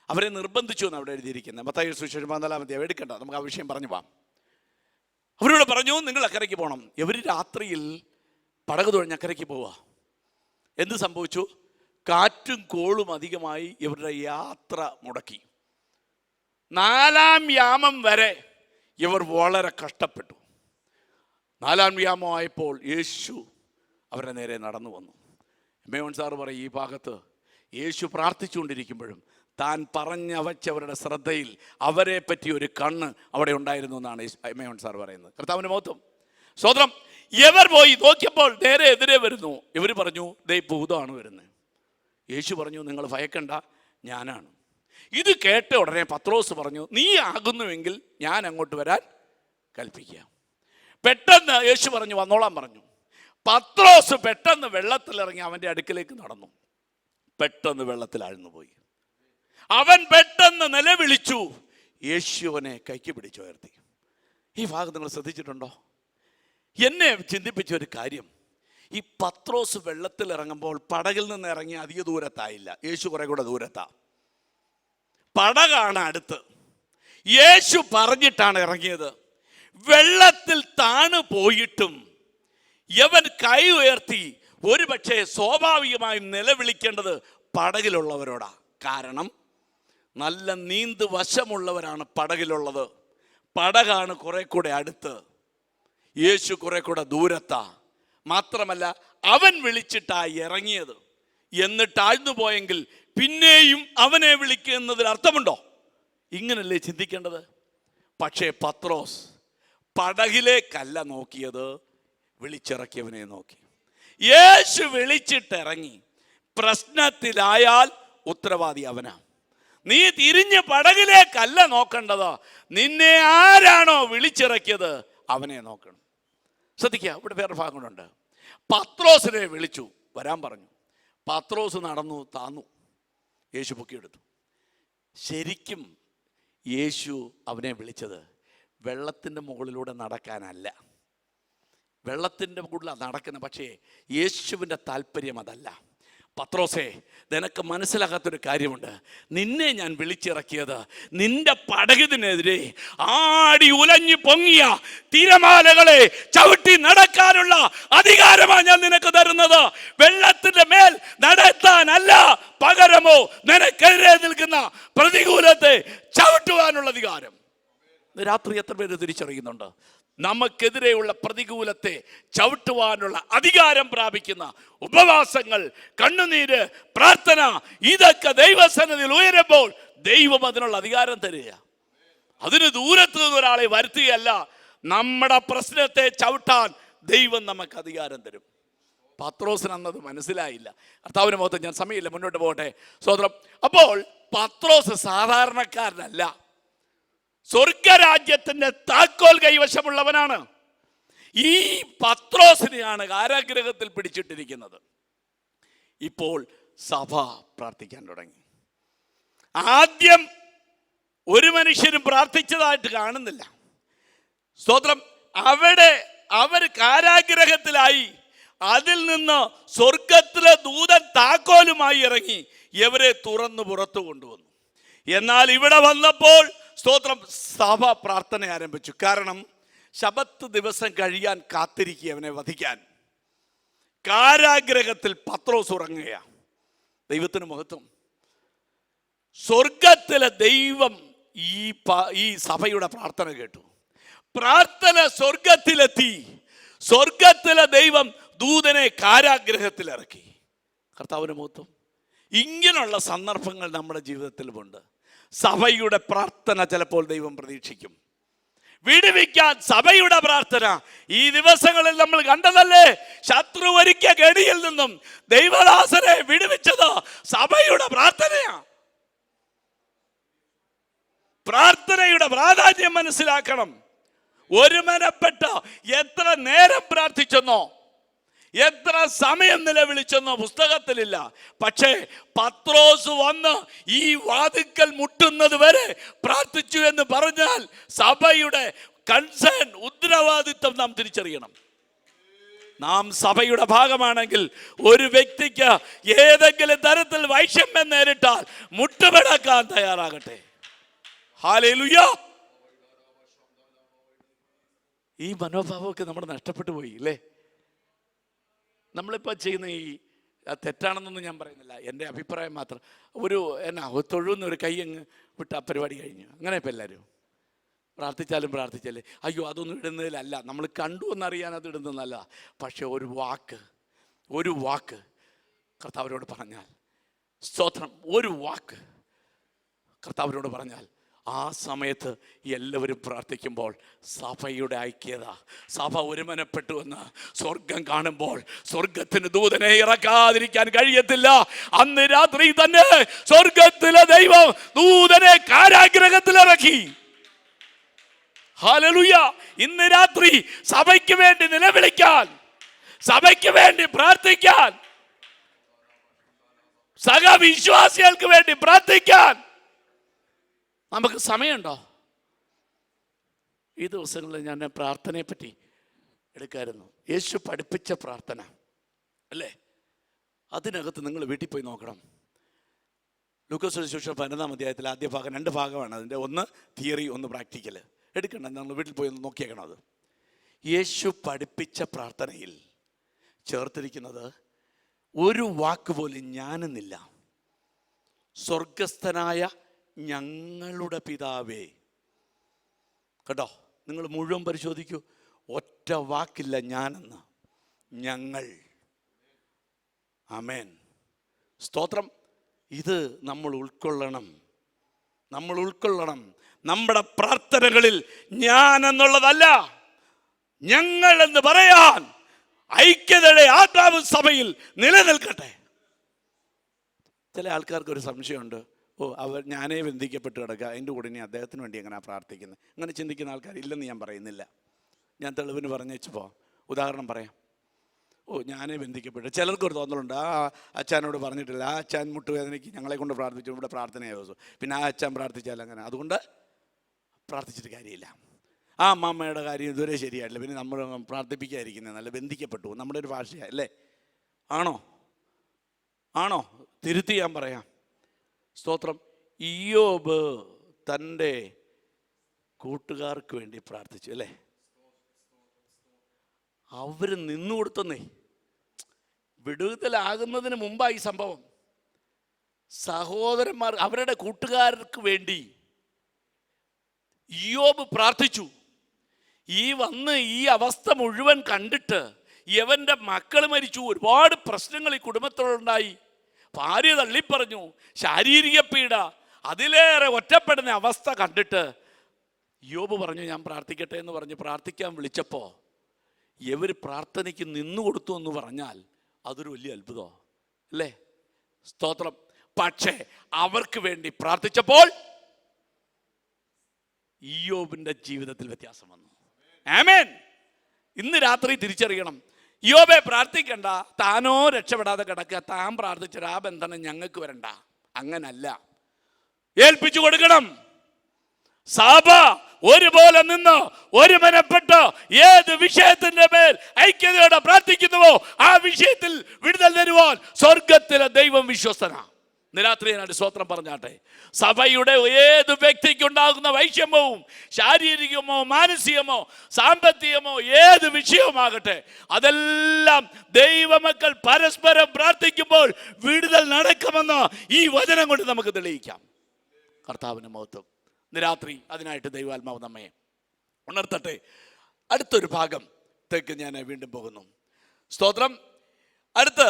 അവരെ നിർബന്ധിച്ചു എന്ന് അവിടെ എഴുതിയിരിക്കുന്നത്. മത്തായി സുവിശേഷം 14-ാം അധ്യായം. എടുക്കണ്ട, നമുക്ക് ആ വിഷയം പറഞ്ഞു പോവാം. അവരോട് പറഞ്ഞു, നിങ്ങൾ അക്കരയ്ക്ക് പോകണം. ഇവർ രാത്രിയിൽ പടക് തുഴഞ്ഞ് അക്കരയ്ക്ക് പോവുക. എന്ത് സംഭവിച്ചു? കാറ്റും കോളും അധികമായി ഇവരുടെ യാത്ര മുടക്കി. 4-ാം യാമം വരെ ഇവർ വളരെ കഷ്ടപ്പെട്ടു. 4-ാം യാമമായപ്പോൾ യേശു അവരുടെ നേരെ നടന്നു വന്നു. മേവൻ സാറ് പറയും, ഈ ഭാഗത്ത് യേശു പ്രാർത്ഥിച്ചുകൊണ്ടിരിക്കുമ്പോഴും താൻ പറഞ്ഞ വച്ചവരുടെ ശ്രദ്ധയിൽ അവരെ പറ്റി ഒരു കണ്ണ് അവിടെ ഉണ്ടായിരുന്നു എന്നാണ് മേവൻ സാർ പറയുന്നത്. കർത്താവിൻ്റെ മഹത്വം. സ്വതന്ത്രം. ഇവർ പോയി നോക്കിയപ്പോൾ നേരെ എതിരെ വരുന്നു. ഇവർ പറഞ്ഞു, ദേ ഭൂതമാണ് വരുന്നത്. യേശു പറഞ്ഞു, നിങ്ങൾ ഭയക്കണ്ട, ഞാനാണ്. ഇത് കേട്ട ഉടനെ പത്രോസ് പറഞ്ഞു, നീ ആകുന്നുവെങ്കിൽ ഞാൻ അങ്ങോട്ട് വരാൻ കൽപ്പിക്കുക. പെട്ടെന്ന് യേശു പറഞ്ഞു, വന്നോളാൻ പറഞ്ഞു. പത്രോസ് പെട്ടെന്ന് വെള്ളത്തിലിറങ്ങി അവൻ്റെ അടുക്കിലേക്ക് നടന്നു. പെട്ടെന്ന് വെള്ളത്തിൽ ആഴ്ന്നുപോയി. അവൻ പെട്ടെന്ന് നിലവിളിച്ചു. യേശുവിനെ കൈക്ക് പിടിച്ചുയർത്തി. ഈ ഭാഗം നിങ്ങൾ ശ്രദ്ധിച്ചിട്ടുണ്ടോ? എന്നെ ചിന്തിപ്പിച്ച ഒരു കാര്യം, ഈ പത്രോസ് വെള്ളത്തിൽ ഇറങ്ങുമ്പോൾ പടകിൽ നിന്ന് ഇറങ്ങി അധിക ദൂരത്തായില്ല. യേശു കുറെ കൂടെ ദൂരത്താ. പടകാണ് അടുത്ത്. യേശു പറഞ്ഞിട്ടാണ് ഇറങ്ങിയത്. വെള്ളത്തിൽ താണു പോയിട്ടും യവൻ കൈ ഉയർത്തി ഒരു പക്ഷേ സ്വാഭാവികമായും നിലവിളിക്കേണ്ടത് പടകിലുള്ളവരോടാ. കാരണം നല്ല നീന്ത് വശമുള്ളവരാണ് പടകിലുള്ളത്. പടകാണ് കുറെ കൂടെ അടുത്ത്, യേശു കുറെ കൂടെ ദൂരത്താ. മാത്രമല്ല അവൻ വിളിച്ചിട്ടാ ഇറങ്ങിയത്. എന്നിട്ട് ആഴ്ന്നു പോയെങ്കിൽ പിന്നെയും അവനെ വിളിക്കുന്നതിൽ അർത്ഥമുണ്ടോ? ഇങ്ങനല്ലേ ചിന്തിക്കേണ്ടത്. പക്ഷേ പത്രോസ് പടകിലേക്കല്ല നോക്കിയത്, വിളിച്ചിറക്കിയവനെ നോക്കി. യേശു വിളിച്ചിട്ടിറങ്ങി. പ്രശ്നത്തിലായാൽ ഉത്തരവാദി അവനാ. നീ തിരിഞ്ഞ് പടകിലേക്കല്ല നോക്കേണ്ടത്, നിന്നെ ആരാണോ വിളിച്ചിറക്കിയത് അവനെ നോക്കണം. ശ്രദ്ധിക്കുക, ഇവിടെ വേറെ ഭാഗങ്ങളുണ്ട്. പത്രോസിനെ വിളിച്ചു, വരാൻ പറഞ്ഞു. പത്രോസ് നടന്നു, താന്നു. യേശു പൊക്കിയെടുത്തു. ശരിക്കും യേശു അവനെ വിളിച്ചത് വെള്ളത്തിൻ്റെ മുകളിലൂടെ നടക്കാനല്ല. വെള്ളത്തിൻ്റെ മുകളിലാണ് നടക്കുന്നത്, പക്ഷേ യേശുവിൻ്റെ താല്പര്യം അതല്ല. പത്രോസേ, നിനക്ക് മനസ്സിലാകാത്തൊരു കാര്യമുണ്ട്. നിന്നെ ഞാൻ വിളിച്ചിറക്കിയത് നിന്റെ പടകിനെതിരെ ആടി ഉലഞ്ഞു പൊങ്ങിയ തിരമാലകളെ ചവിട്ടി നടക്കാനുള്ള അധികാരമാണ് ഞാൻ നിനക്ക് തരുന്നത്. വെള്ളത്തിന്റെ മേൽ നടത്താനല്ല, പകരമോ നിനക്കെതിരെ നിൽക്കുന്ന പ്രതികൂലത്തെ ചവിട്ടുവാനുള്ള അധികാരം. രാത്രി എത്ര പേര് തിരിച്ചറിയുന്നുണ്ട്? നമുക്കെതിരെയുള്ള പ്രതികൂലത്തെ ചവിട്ടുവാനുള്ള അധികാരം പ്രാപിക്കുന്ന ഉപവാസങ്ങൾ, കണ്ണുനീര്, പ്രാർത്ഥന, ഇതൊക്കെ ദൈവസന്നിധിയിൽ ഉയരുമ്പോൾ ദൈവം അതിനുള്ള അധികാരം തരിക. അതിന് ദൂരത്ത് നിന്ന് ഒരാളെ വരുത്തുകയല്ല, നമ്മുടെ പ്രശ്നത്തെ ചവിട്ടാൻ ദൈവം നമുക്ക് അധികാരം തരും. പത്രോസിന് അന്നത് മനസ്സിലായില്ല. കർത്താവിന്റെ മുഖത്ത് ഞാൻ സമയമില്ല, മുന്നോട്ട് പോകട്ടെ. സ്വതന്ത്രം. അപ്പോൾ പത്രോസ് സാധാരണക്കാരനല്ല, സ്വർഗരാജ്യത്തിന്റെ താക്കോൽ കൈവശമുള്ളവനാണ്. ഈ പത്രോസിനെയാണ് കാരാഗൃഹത്തിൽ പിടിച്ചിട്ടിരിക്കുന്നത്. ഇപ്പോൾ സഭ പ്രാർത്ഥിക്കാൻ തുടങ്ങി. ആദ്യം ഒരു മനുഷ്യരും പ്രാർത്ഥിച്ചതായിട്ട് കാണുന്നില്ല. സ്തോത്രം. അവർ കാരാഗൃഹത്തിലായി. അതിൽ നിന്ന് സ്വർഗത്തിലെ ദൂതൻ താക്കോലുമായി ഇറങ്ങി ഇവരെ തുറന്നു പുറത്തു കൊണ്ടുവന്നു. എന്നാൽ ഇവിടെ വന്നപ്പോൾ സ്തോത്രം, സഭ പ്രാർത്ഥന ആരംഭിച്ചു. കാരണം ശബത്ത് ദിവസം കഴിയാൻ കാത്തിരിക്കുക അവനെ വധിക്കാൻ. കാരാഗ്രഹത്തിൽ പത്രോസ് ഉറങ്ങുകയാണ്. ദൈവത്തിന് മഹത്വം. സ്വർഗത്തിലെ ദൈവം ഈ സഭയുടെ പ്രാർത്ഥന കേട്ടു. പ്രാർത്ഥന സ്വർഗത്തിലെത്തി. സ്വർഗത്തിലെ ദൈവം ദൂതനെ കാരാഗ്രഹത്തിൽ ഇറക്കി. കർത്താവിന് മഹത്വം. ഇങ്ങനെയുള്ള സന്ദർഭങ്ങൾ നമ്മുടെ ജീവിതത്തിലുമുണ്ട്. സഭയുടെ പ്രാർത്ഥന ചിലപ്പോൾ ദൈവം പ്രതീക്ഷിക്കും. വിടുവിക്കാൻ സഭയുടെ പ്രാർത്ഥന. ഈ ദിവസങ്ങളിൽ നമ്മൾ കണ്ടതല്ലേ, ശത്രു ഒരുക്കിയ ഗടിയിൽ നിന്നും ദൈവദാസനെ വിടുവിച്ചത് സഭയുടെ പ്രാർത്ഥനയാണ്. പ്രാർത്ഥനയുടെ പ്രാധാന്യം മനസ്സിലാക്കണം. ഒരുമനപ്പെട്ട് എത്ര നേരം പ്രാർത്ഥിച്ചെന്നോ, എത്ര സമയം നിലവിളിച്ചെന്നോ പുസ്തകത്തിലില്ല. പക്ഷേ പത്രോസ് വന്ന് ഈ വാതിക്കൽ മുട്ടുന്നത് വരെ പ്രാർത്ഥിച്ചു എന്ന് പറഞ്ഞാൽ സഭയുടെ കൺസേൺ, ഉത്തരവാദിത്വം നാം തിരിച്ചറിയണം. നാം സഭയുടെ ഭാഗമാണെങ്കിൽ ഒരു വ്യക്തിക്ക് ഏതെങ്കിലും തരത്തിൽ വൈഷമ്യം നേരിട്ടാൽ മുട്ടുമടക്കാൻ തയ്യാറാകട്ടെ. ഹല്ലേലൂയ. ഈ മനോഭാവമൊക്കെ നമ്മൾ നഷ്ടപ്പെട്ടു പോയി അല്ലേ? നമ്മളിപ്പോൾ ചെയ്യുന്ന ഈ അത് തെറ്റാണെന്നൊന്നും ഞാൻ പറയുന്നില്ല, എൻ്റെ അഭിപ്രായം മാത്രം. ഒരു തൊഴുന്ന ഒരു കൈ അങ്ങ് വിട്ട പരിപാടി കഴിഞ്ഞു. അങ്ങനെ ഇപ്പം എല്ലാവരും പ്രാർത്ഥിച്ചാലേ അയ്യോ അതൊന്നും ഇടുന്നതിലല്ല, നമ്മൾ കണ്ടു എന്നറിയാൻ അത് ഇടുന്നതല്ല. പക്ഷെ ഒരു വാക്ക് കർത്താവിനോട് പറഞ്ഞാൽ, സ്തോത്രം, ഒരു വാക്ക് കർത്താവിനോട് പറഞ്ഞാൽ, ആ സമയത്ത് എല്ലാവരും പ്രാർത്ഥിക്കുമ്പോൾ സഭയുടെ ഐക്യത, സഭ ഒരുമനപ്പെട്ടുവെന്ന് സ്വർഗം കാണുമ്പോൾ സ്വർഗത്തിന് ദൂതനെ ഇറക്കാതിരിക്കാൻ കഴിയത്തില്ല. അന്ന് രാത്രി തന്നെ സ്വർഗത്തിലെ ദൈവം ദൂതനെ കാരാഗ്രഹത്തിൽ ഇറക്കി. ഹല്ലേലൂയ. ഇന്ന് രാത്രി സഭയ്ക്ക് വേണ്ടി നിലവിളിക്കാൻ, സഭയ്ക്ക് വേണ്ടി പ്രാർത്ഥിക്കാൻ, സഹവിശ്വാസികൾക്ക് വേണ്ടി പ്രാർത്ഥിക്കാൻ നമുക്ക് സമയമുണ്ടോ? ഈ ദിവസങ്ങളിൽ ഞാൻ പ്രാർത്ഥനയെ പറ്റി എടുക്കായിരുന്നു. യേശു പഠിപ്പിച്ച പ്രാർത്ഥന അല്ലേ, അതിനകത്ത് നിങ്ങൾ വീട്ടിൽ പോയി നോക്കണം. ലൂക്കോസ് സുവിശേഷം 15-ാം അധ്യായത്തിൽ ആദ്യ ഭാഗം, 2 ഭാഗമാണ് അതിൻ്റെ, ഒന്ന് തിയറി, ഒന്ന് പ്രാക്ടിക്കൽ. എടുക്കണ്ട, നമ്മൾ വീട്ടിൽ പോയി ഒന്ന് നോക്കിയേക്കണം. അത് യേശു പഠിപ്പിച്ച പ്രാർത്ഥനയിൽ ചേർത്തിരിക്കുന്നത് ഒരു വാക്ക് പോലും ഞാനെന്നില്ല. സ്വർഗസ്ഥനായ ഞങ്ങളുടെ പിതാവേ. കേട്ടോ, നിങ്ങൾ മുഴുവൻ പരിശോധിക്കൂ. ഒറ്റ വാക്കില്ല ഞാനെന്ന്, ഞങ്ങൾ. ആമേൻ, സ്തോത്രം. ഇത് നമ്മൾ ഉൾക്കൊള്ളണം. നമ്മുടെ പ്രാർത്ഥനകളിൽ ഞാൻ എന്നുള്ളതല്ല, ഞങ്ങൾ എന്ന് പറയാൻ ഐക്യതയുടെ ആത്മാവ് സഭയിൽ നിലനിൽക്കട്ടെ. ചില ആൾക്കാർക്ക് ഒരു സംശയമുണ്ട്, ഞാനേ ബന്ധിക്കപ്പെട്ട് കിടക്കുക, അതിൻ്റെ കൂടെ ഇനി അദ്ദേഹത്തിന് വേണ്ടി എങ്ങനെ പ്രാർത്ഥിക്കുന്നത്. അങ്ങനെ ചിന്തിക്കുന്ന ആൾക്കാരില്ലെന്ന് ഞാൻ പറയുന്നില്ല. ഞാൻ തെളിവിന് പറഞ്ഞേച്ചപ്പോൾ ഉദാഹരണം പറയാം. ഞാനേ ബന്ധിക്കപ്പെട്ടു. ചിലർക്കൊരു തോന്നലുണ്ട്, ആ അച്ഛനോട് പറഞ്ഞിട്ടില്ല, ആ അച്ഛൻ മുട്ടുവേദനയ്ക്ക് ഞങ്ങളെ കൊണ്ട് പ്രാർത്ഥിച്ചു, ഇവിടെ പ്രാർത്ഥനയാവും, പിന്നെ ആ അച്ഛൻ പ്രാർത്ഥിച്ചാൽ അങ്ങനെ, അതുകൊണ്ട് പ്രാർത്ഥിച്ചിട്ട് കാര്യമില്ല. ആ അമ്മമ്മയുടെ കാര്യം ഇതുവരെ ശരിയായില്ല, പിന്നെ നമ്മൾ പ്രാർത്ഥിപ്പിക്കാതിരിക്കുന്നത് നല്ല. ബന്ധിക്കപ്പെട്ടു നമ്മുടെ ഒരു ഭാഷയാണ് അല്ലേ? ആണോ? തിരുത്തി ഞാൻ പറയാം. സ്തോത്രം. ഇയ്യോബ് തൻ്റെ കൂട്ടുകാർക്ക് വേണ്ടി പ്രാർത്ഥിച്ചു അല്ലേ? അവർ നിന്നു കൊടുത്തന്നേ. വിടുതലാകുന്നതിന് മുമ്പായി സംഭവം. സഹോദരന്മാർ, അവരുടെ കൂട്ടുകാർക്ക് വേണ്ടി ഇയ്യോബ് പ്രാർത്ഥിച്ചു. ഈ അവസ്ഥ മുഴുവൻ കണ്ടിട്ട് യവൻ്റെ മക്കൾ മരിച്ചു, ഒരുപാട് പ്രശ്നങ്ങൾ ഈ കുടുംബത്തോടുണ്ടായി, ഭാര്യ തള്ളിപ്പറഞ്ഞു, ശാരീരിക പീഡ, അതിലേറെ ഒറ്റപ്പെടുന്ന അവസ്ഥ കണ്ടിട്ട് ഇയ്യോബ് പറഞ്ഞു, ഞാൻ പ്രാർത്ഥിക്കട്ടെ എന്ന് പറഞ്ഞ് പ്രാർത്ഥിക്കാൻ വിളിച്ചപ്പോൾ ഇവർ പ്രാർത്ഥനയ്ക്ക് നിന്നു കൊടുത്തു എന്ന് പറഞ്ഞാൽ അതൊരു വലിയ അത്ഭുതം അല്ലേ? സ്തോത്രം. പക്ഷേ അവർക്ക് വേണ്ടി പ്രാർത്ഥിച്ചപ്പോൾ ഇയ്യോബിന്റെ ജീവിതത്തിൽ വ്യത്യാസം വന്നു. ആമേൻ. ഇന്ന് രാത്രി തിരിച്ചറിയണം, ഇയ്യോബേ പ്രാർത്ഥിക്കണ്ട, താനോ രക്ഷപ്പെടാതെ കിടക്കുക, താൻ പ്രാർത്ഥിച്ച ആ ബന്ധനം ഞങ്ങൾക്ക് വരണ്ട. അങ്ങനല്ല, ഏൽപ്പിച്ചു കൊടുക്കണം. സഭ ഒരുപോലെ നിന്ന് ഒരുമനപ്പെട്ട് ഏത് വിഷയത്തിന്റെ മേൽ ഐക്യതയോടെ പ്രാർത്ഥിക്കുന്നുവോ ആ വിഷയത്തിൽ വിടുതൽ തരുവാൻ സ്വർഗത്തിലെ ദൈവം വിശ്വസ്തനാ. രാത്രി ഞാൻ സ്വത്രം പറഞ്ഞാട്ടെ, സഭയുടെ ഏത് വ്യക്തിക്കുണ്ടാകുന്ന വൈഷമ്യവും, ശാരീരികമോ മാനസികമോ സാമ്പത്തികമോ ഏത് വിഷയവുമാകട്ടെ, അതെല്ലാം ദൈവമക്കൾ പരസ്പരം പ്രാർത്ഥിക്കുമ്പോൾ വിടുതൽ നടക്കുമെന്ന് ഈ വചനം കൊണ്ട് നമുക്ക് തെളിയിക്കാം. കർത്താവിന് മഹത്വം. ഇന്ന് രാത്രി അതിനായിട്ട് ദൈവാത്മാവ് നമ്മെ ഉണർത്തട്ടെ. അടുത്തൊരു ഭാഗത്തേക്ക് ഞാൻ വീണ്ടും പോകുന്നു. സ്തോത്രം. അടുത്ത്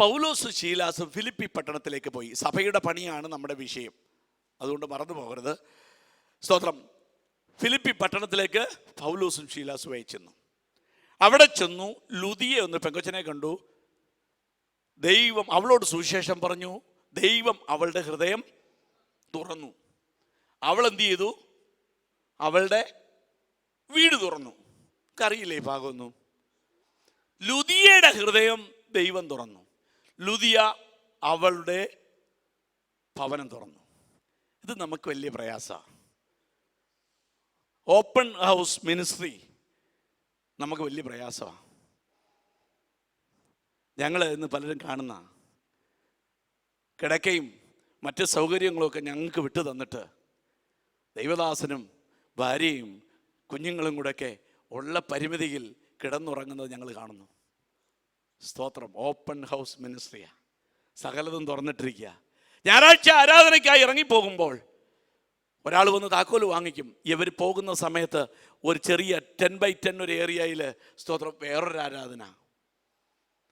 പൗലോസ് ശീലാസും ഫിലിപ്പി പട്ടണത്തിലേക്ക് പോയി. സഭയുടെ പണിയാണ് നമ്മുടെ വിഷയം, അതുകൊണ്ട് മറന്നു പോകരുത്. സ്തോത്രം. ഫിലിപ്പി പട്ടണത്തിലേക്ക് പൗലോസും ശീലാസും ചെന്നു. അവിടെ ചെന്നു ലുദിയെ ഒന്ന് പെങ്കൊച്ചനെ കണ്ടു. ദൈവം അവളോട് സുവിശേഷം പറഞ്ഞു. ദൈവം അവളുടെ ഹൃദയം തുറന്നു. അവൾ എന്ത് ചെയ്തു? അവളുടെ വീട് തുറന്നു. അറിയില്ലേ ഈ ഭാഗമൊന്നും? ലുദിയയുടെ ഹൃദയം ദൈവം തുറന്നു. ലുദിയ അവളുടെ ഭവനം തുറന്നു. ഇത് നമുക്ക് വലിയ പ്രയാസമാണ്. ഓപ്പൺ ഹൗസ് മിനിസ്ട്രി നമുക്ക് വലിയ പ്രയാസമാണ്. ഞങ്ങൾ ഇന്ന് പലരും കാണുന്ന കിടക്കയും മറ്റ് സൗകര്യങ്ങളുമൊക്കെ ഞങ്ങൾക്ക് വിട്ടു തന്നിട്ട് ദൈവദാസനും ഭാര്യയും കുഞ്ഞുങ്ങളും കൂടെയൊക്കെ ഉള്ള പരിമിതിയിൽ കിടന്നുറങ്ങുന്നത് ഞങ്ങൾ കാണുന്നു. സ്തോത്രം. ഓപ്പൺ ഹൗസ് മിനിസ്ട്രിയാ, സകലതും തുറന്നിട്ടിരിക്കുക. ഞായറാഴ്ച ആരാധനയ്ക്കായി ഇറങ്ങിപ്പോകുമ്പോൾ ഒരാൾ വന്ന് താക്കോല് വാങ്ങിക്കും. ഇവർ പോകുന്ന സമയത്ത് ഒരു ചെറിയ 10x10 ഒരു ഏരിയയിൽ സ്തോത്രം വേറൊരു ആരാധന.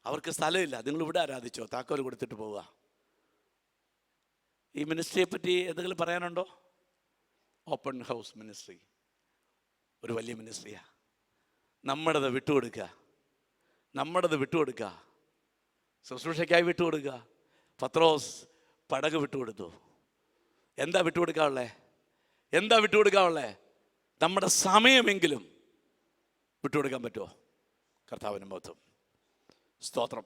അവർക്ക് സ്ഥലമില്ല. നിങ്ങൾ ഇവിടെ ആരാധിച്ചോ, താക്കോല് കൊടുത്തിട്ട് പോവുക. ഈ മിനിസ്ട്രിയെ പറ്റി എന്തെങ്കിലും പറയാനുണ്ടോ? ഓപ്പൺ ഹൗസ് മിനിസ്ട്രി ഒരു വലിയ മിനിസ്ട്രിയാണ്. നമ്മുടേത് വിട്ടുകൊടുക്കുക, നമ്മുടേത് വിട്ടുകൊടുക്കുക, ശുശ്രൂഷയ്ക്കായി വിട്ടുകൊടുക്കുക. പത്രോസ് പടക് വിട്ടുകൊടുത്തു. എന്താ വിട്ടുകൊടുക്കാനുള്ളേ? എന്താ വിട്ടുകൊടുക്കാനുള്ളേ? നമ്മുടെ സമയമെങ്കിലും വിട്ടുകൊടുക്കാൻ പറ്റുമോ? കർത്താവിന് മഹത്വം. സ്തോത്രം.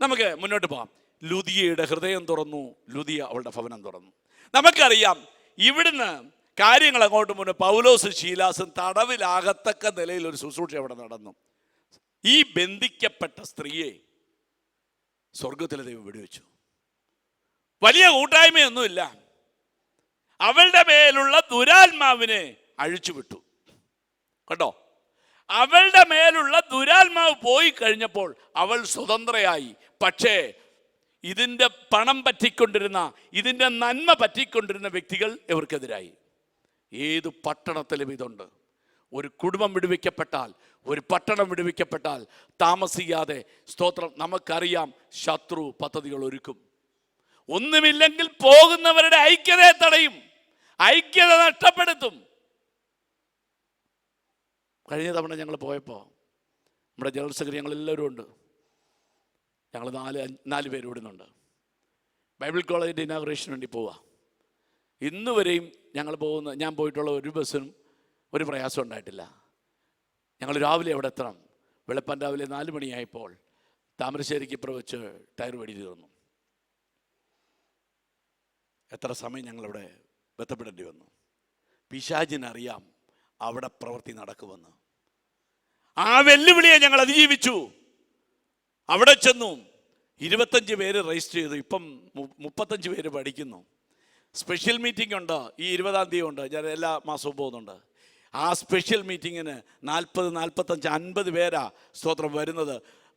നമുക്ക് മുന്നോട്ട് പോകാം. ലുദിയയുടെ ഹൃദയം തുറന്നു, ലുദിയ അവളുടെ ഭവനം തുറന്നു. നമുക്കറിയാം ഇവിടുന്ന് കാര്യങ്ങൾ അങ്ങോട്ട് മുന്നേ പൗലോസും ശീലാസും തടവിലാകത്തക്ക നിലയിൽ ഒരു ശുശ്രൂഷ അവിടെ നടന്നു. ഈ ബന്ധിക്കപ്പെട്ട സ്ത്രീയെ സ്വർഗത്തിലെ ദൈവം വെടിവെച്ചു. വലിയ കൂട്ടായ്മയൊന്നുമില്ല. അവളുടെ മേലുള്ള ദുരാത്മാവിനെ അഴിച്ചുവിട്ടു. കേട്ടോ, അവളുടെ മേലുള്ള ദുരാത്മാവ് പോയി കഴിഞ്ഞപ്പോൾ അവൾ സ്വതന്ത്രയായി. പക്ഷേ ഇതിൻ്റെ പണം പറ്റിക്കൊണ്ടിരുന്ന, ഇതിൻ്റെ നന്മ പറ്റിക്കൊണ്ടിരുന്ന വ്യക്തികൾ ഇവർക്കെതിരായി. ഏത് പട്ടണത്തിലും ഇതുണ്ട്. ഒരു കുടുംബം വിടുവിക്കപ്പെട്ടാൽ, ഒരു പട്ടണം വിടുവിക്കപ്പെട്ടാൽ താമസിയാതെ സ്തോത്രം നമുക്കറിയാം ശത്രു പദ്ധതികൾ ഒരുക്കും. ഒന്നുമില്ലെങ്കിൽ പോകുന്നവരുടെ ഐക്യതയെ തടയും, ഐക്യത നഷ്ടപ്പെടുത്തും. കഴിഞ്ഞ തവണ ഞങ്ങൾ പോയപ്പോൾ നമ്മുടെ ജനറൽ സെക്രട്ടറി ഞങ്ങളെല്ലാവരും ഉണ്ട്. ഞങ്ങൾ 4 പേര് ഇവിടുന്നുണ്ട്. ബൈബിൾ കോളേജിൻ്റെ ഇനാഗുറേഷന് വേണ്ടി പോവുക. ഇന്ന് വരെയും ഞാൻ പോയിട്ടുള്ള ഒരു ബസ്സിനും ഒരു പ്രയാസം ഉണ്ടായിട്ടില്ല. ഞങ്ങൾ രാവിലെ അവിടെ എത്തണം. വെളുപ്പം രാവിലെ 4 മണിയായപ്പോൾ താമരശ്ശേരിക്ക് ഇപ്പുറം വെച്ച് ടയർ വെടി തീർന്നു. എത്ര സമയം ഞങ്ങളവിടെ ബന്ധപ്പെടേണ്ടി വന്നു. പിശാചിനറിയാം അവിടെ പ്രവൃത്തി നടക്കുമെന്ന്. ആ വെല്ലുവിളിയെ ഞങ്ങൾ അതിജീവിച്ചു. അവിടെ ചെന്നു 25 പേര് രജിസ്റ്റർ ചെയ്തു. ഇപ്പം 35 പേര് പഠിക്കുന്നു. സ്പെഷ്യൽ മീറ്റിംഗ് ഉണ്ട്. ഈ 20-ാം തീയതി ഉണ്ട്. ഞാൻ എല്ലാ മാസവും പോകുന്നുണ്ട്. ആ സ്പെഷ്യൽ മീറ്റിങ്ങിന് 40, 45, 50 പേരാ സ്തോത്രം വരുന്നത്.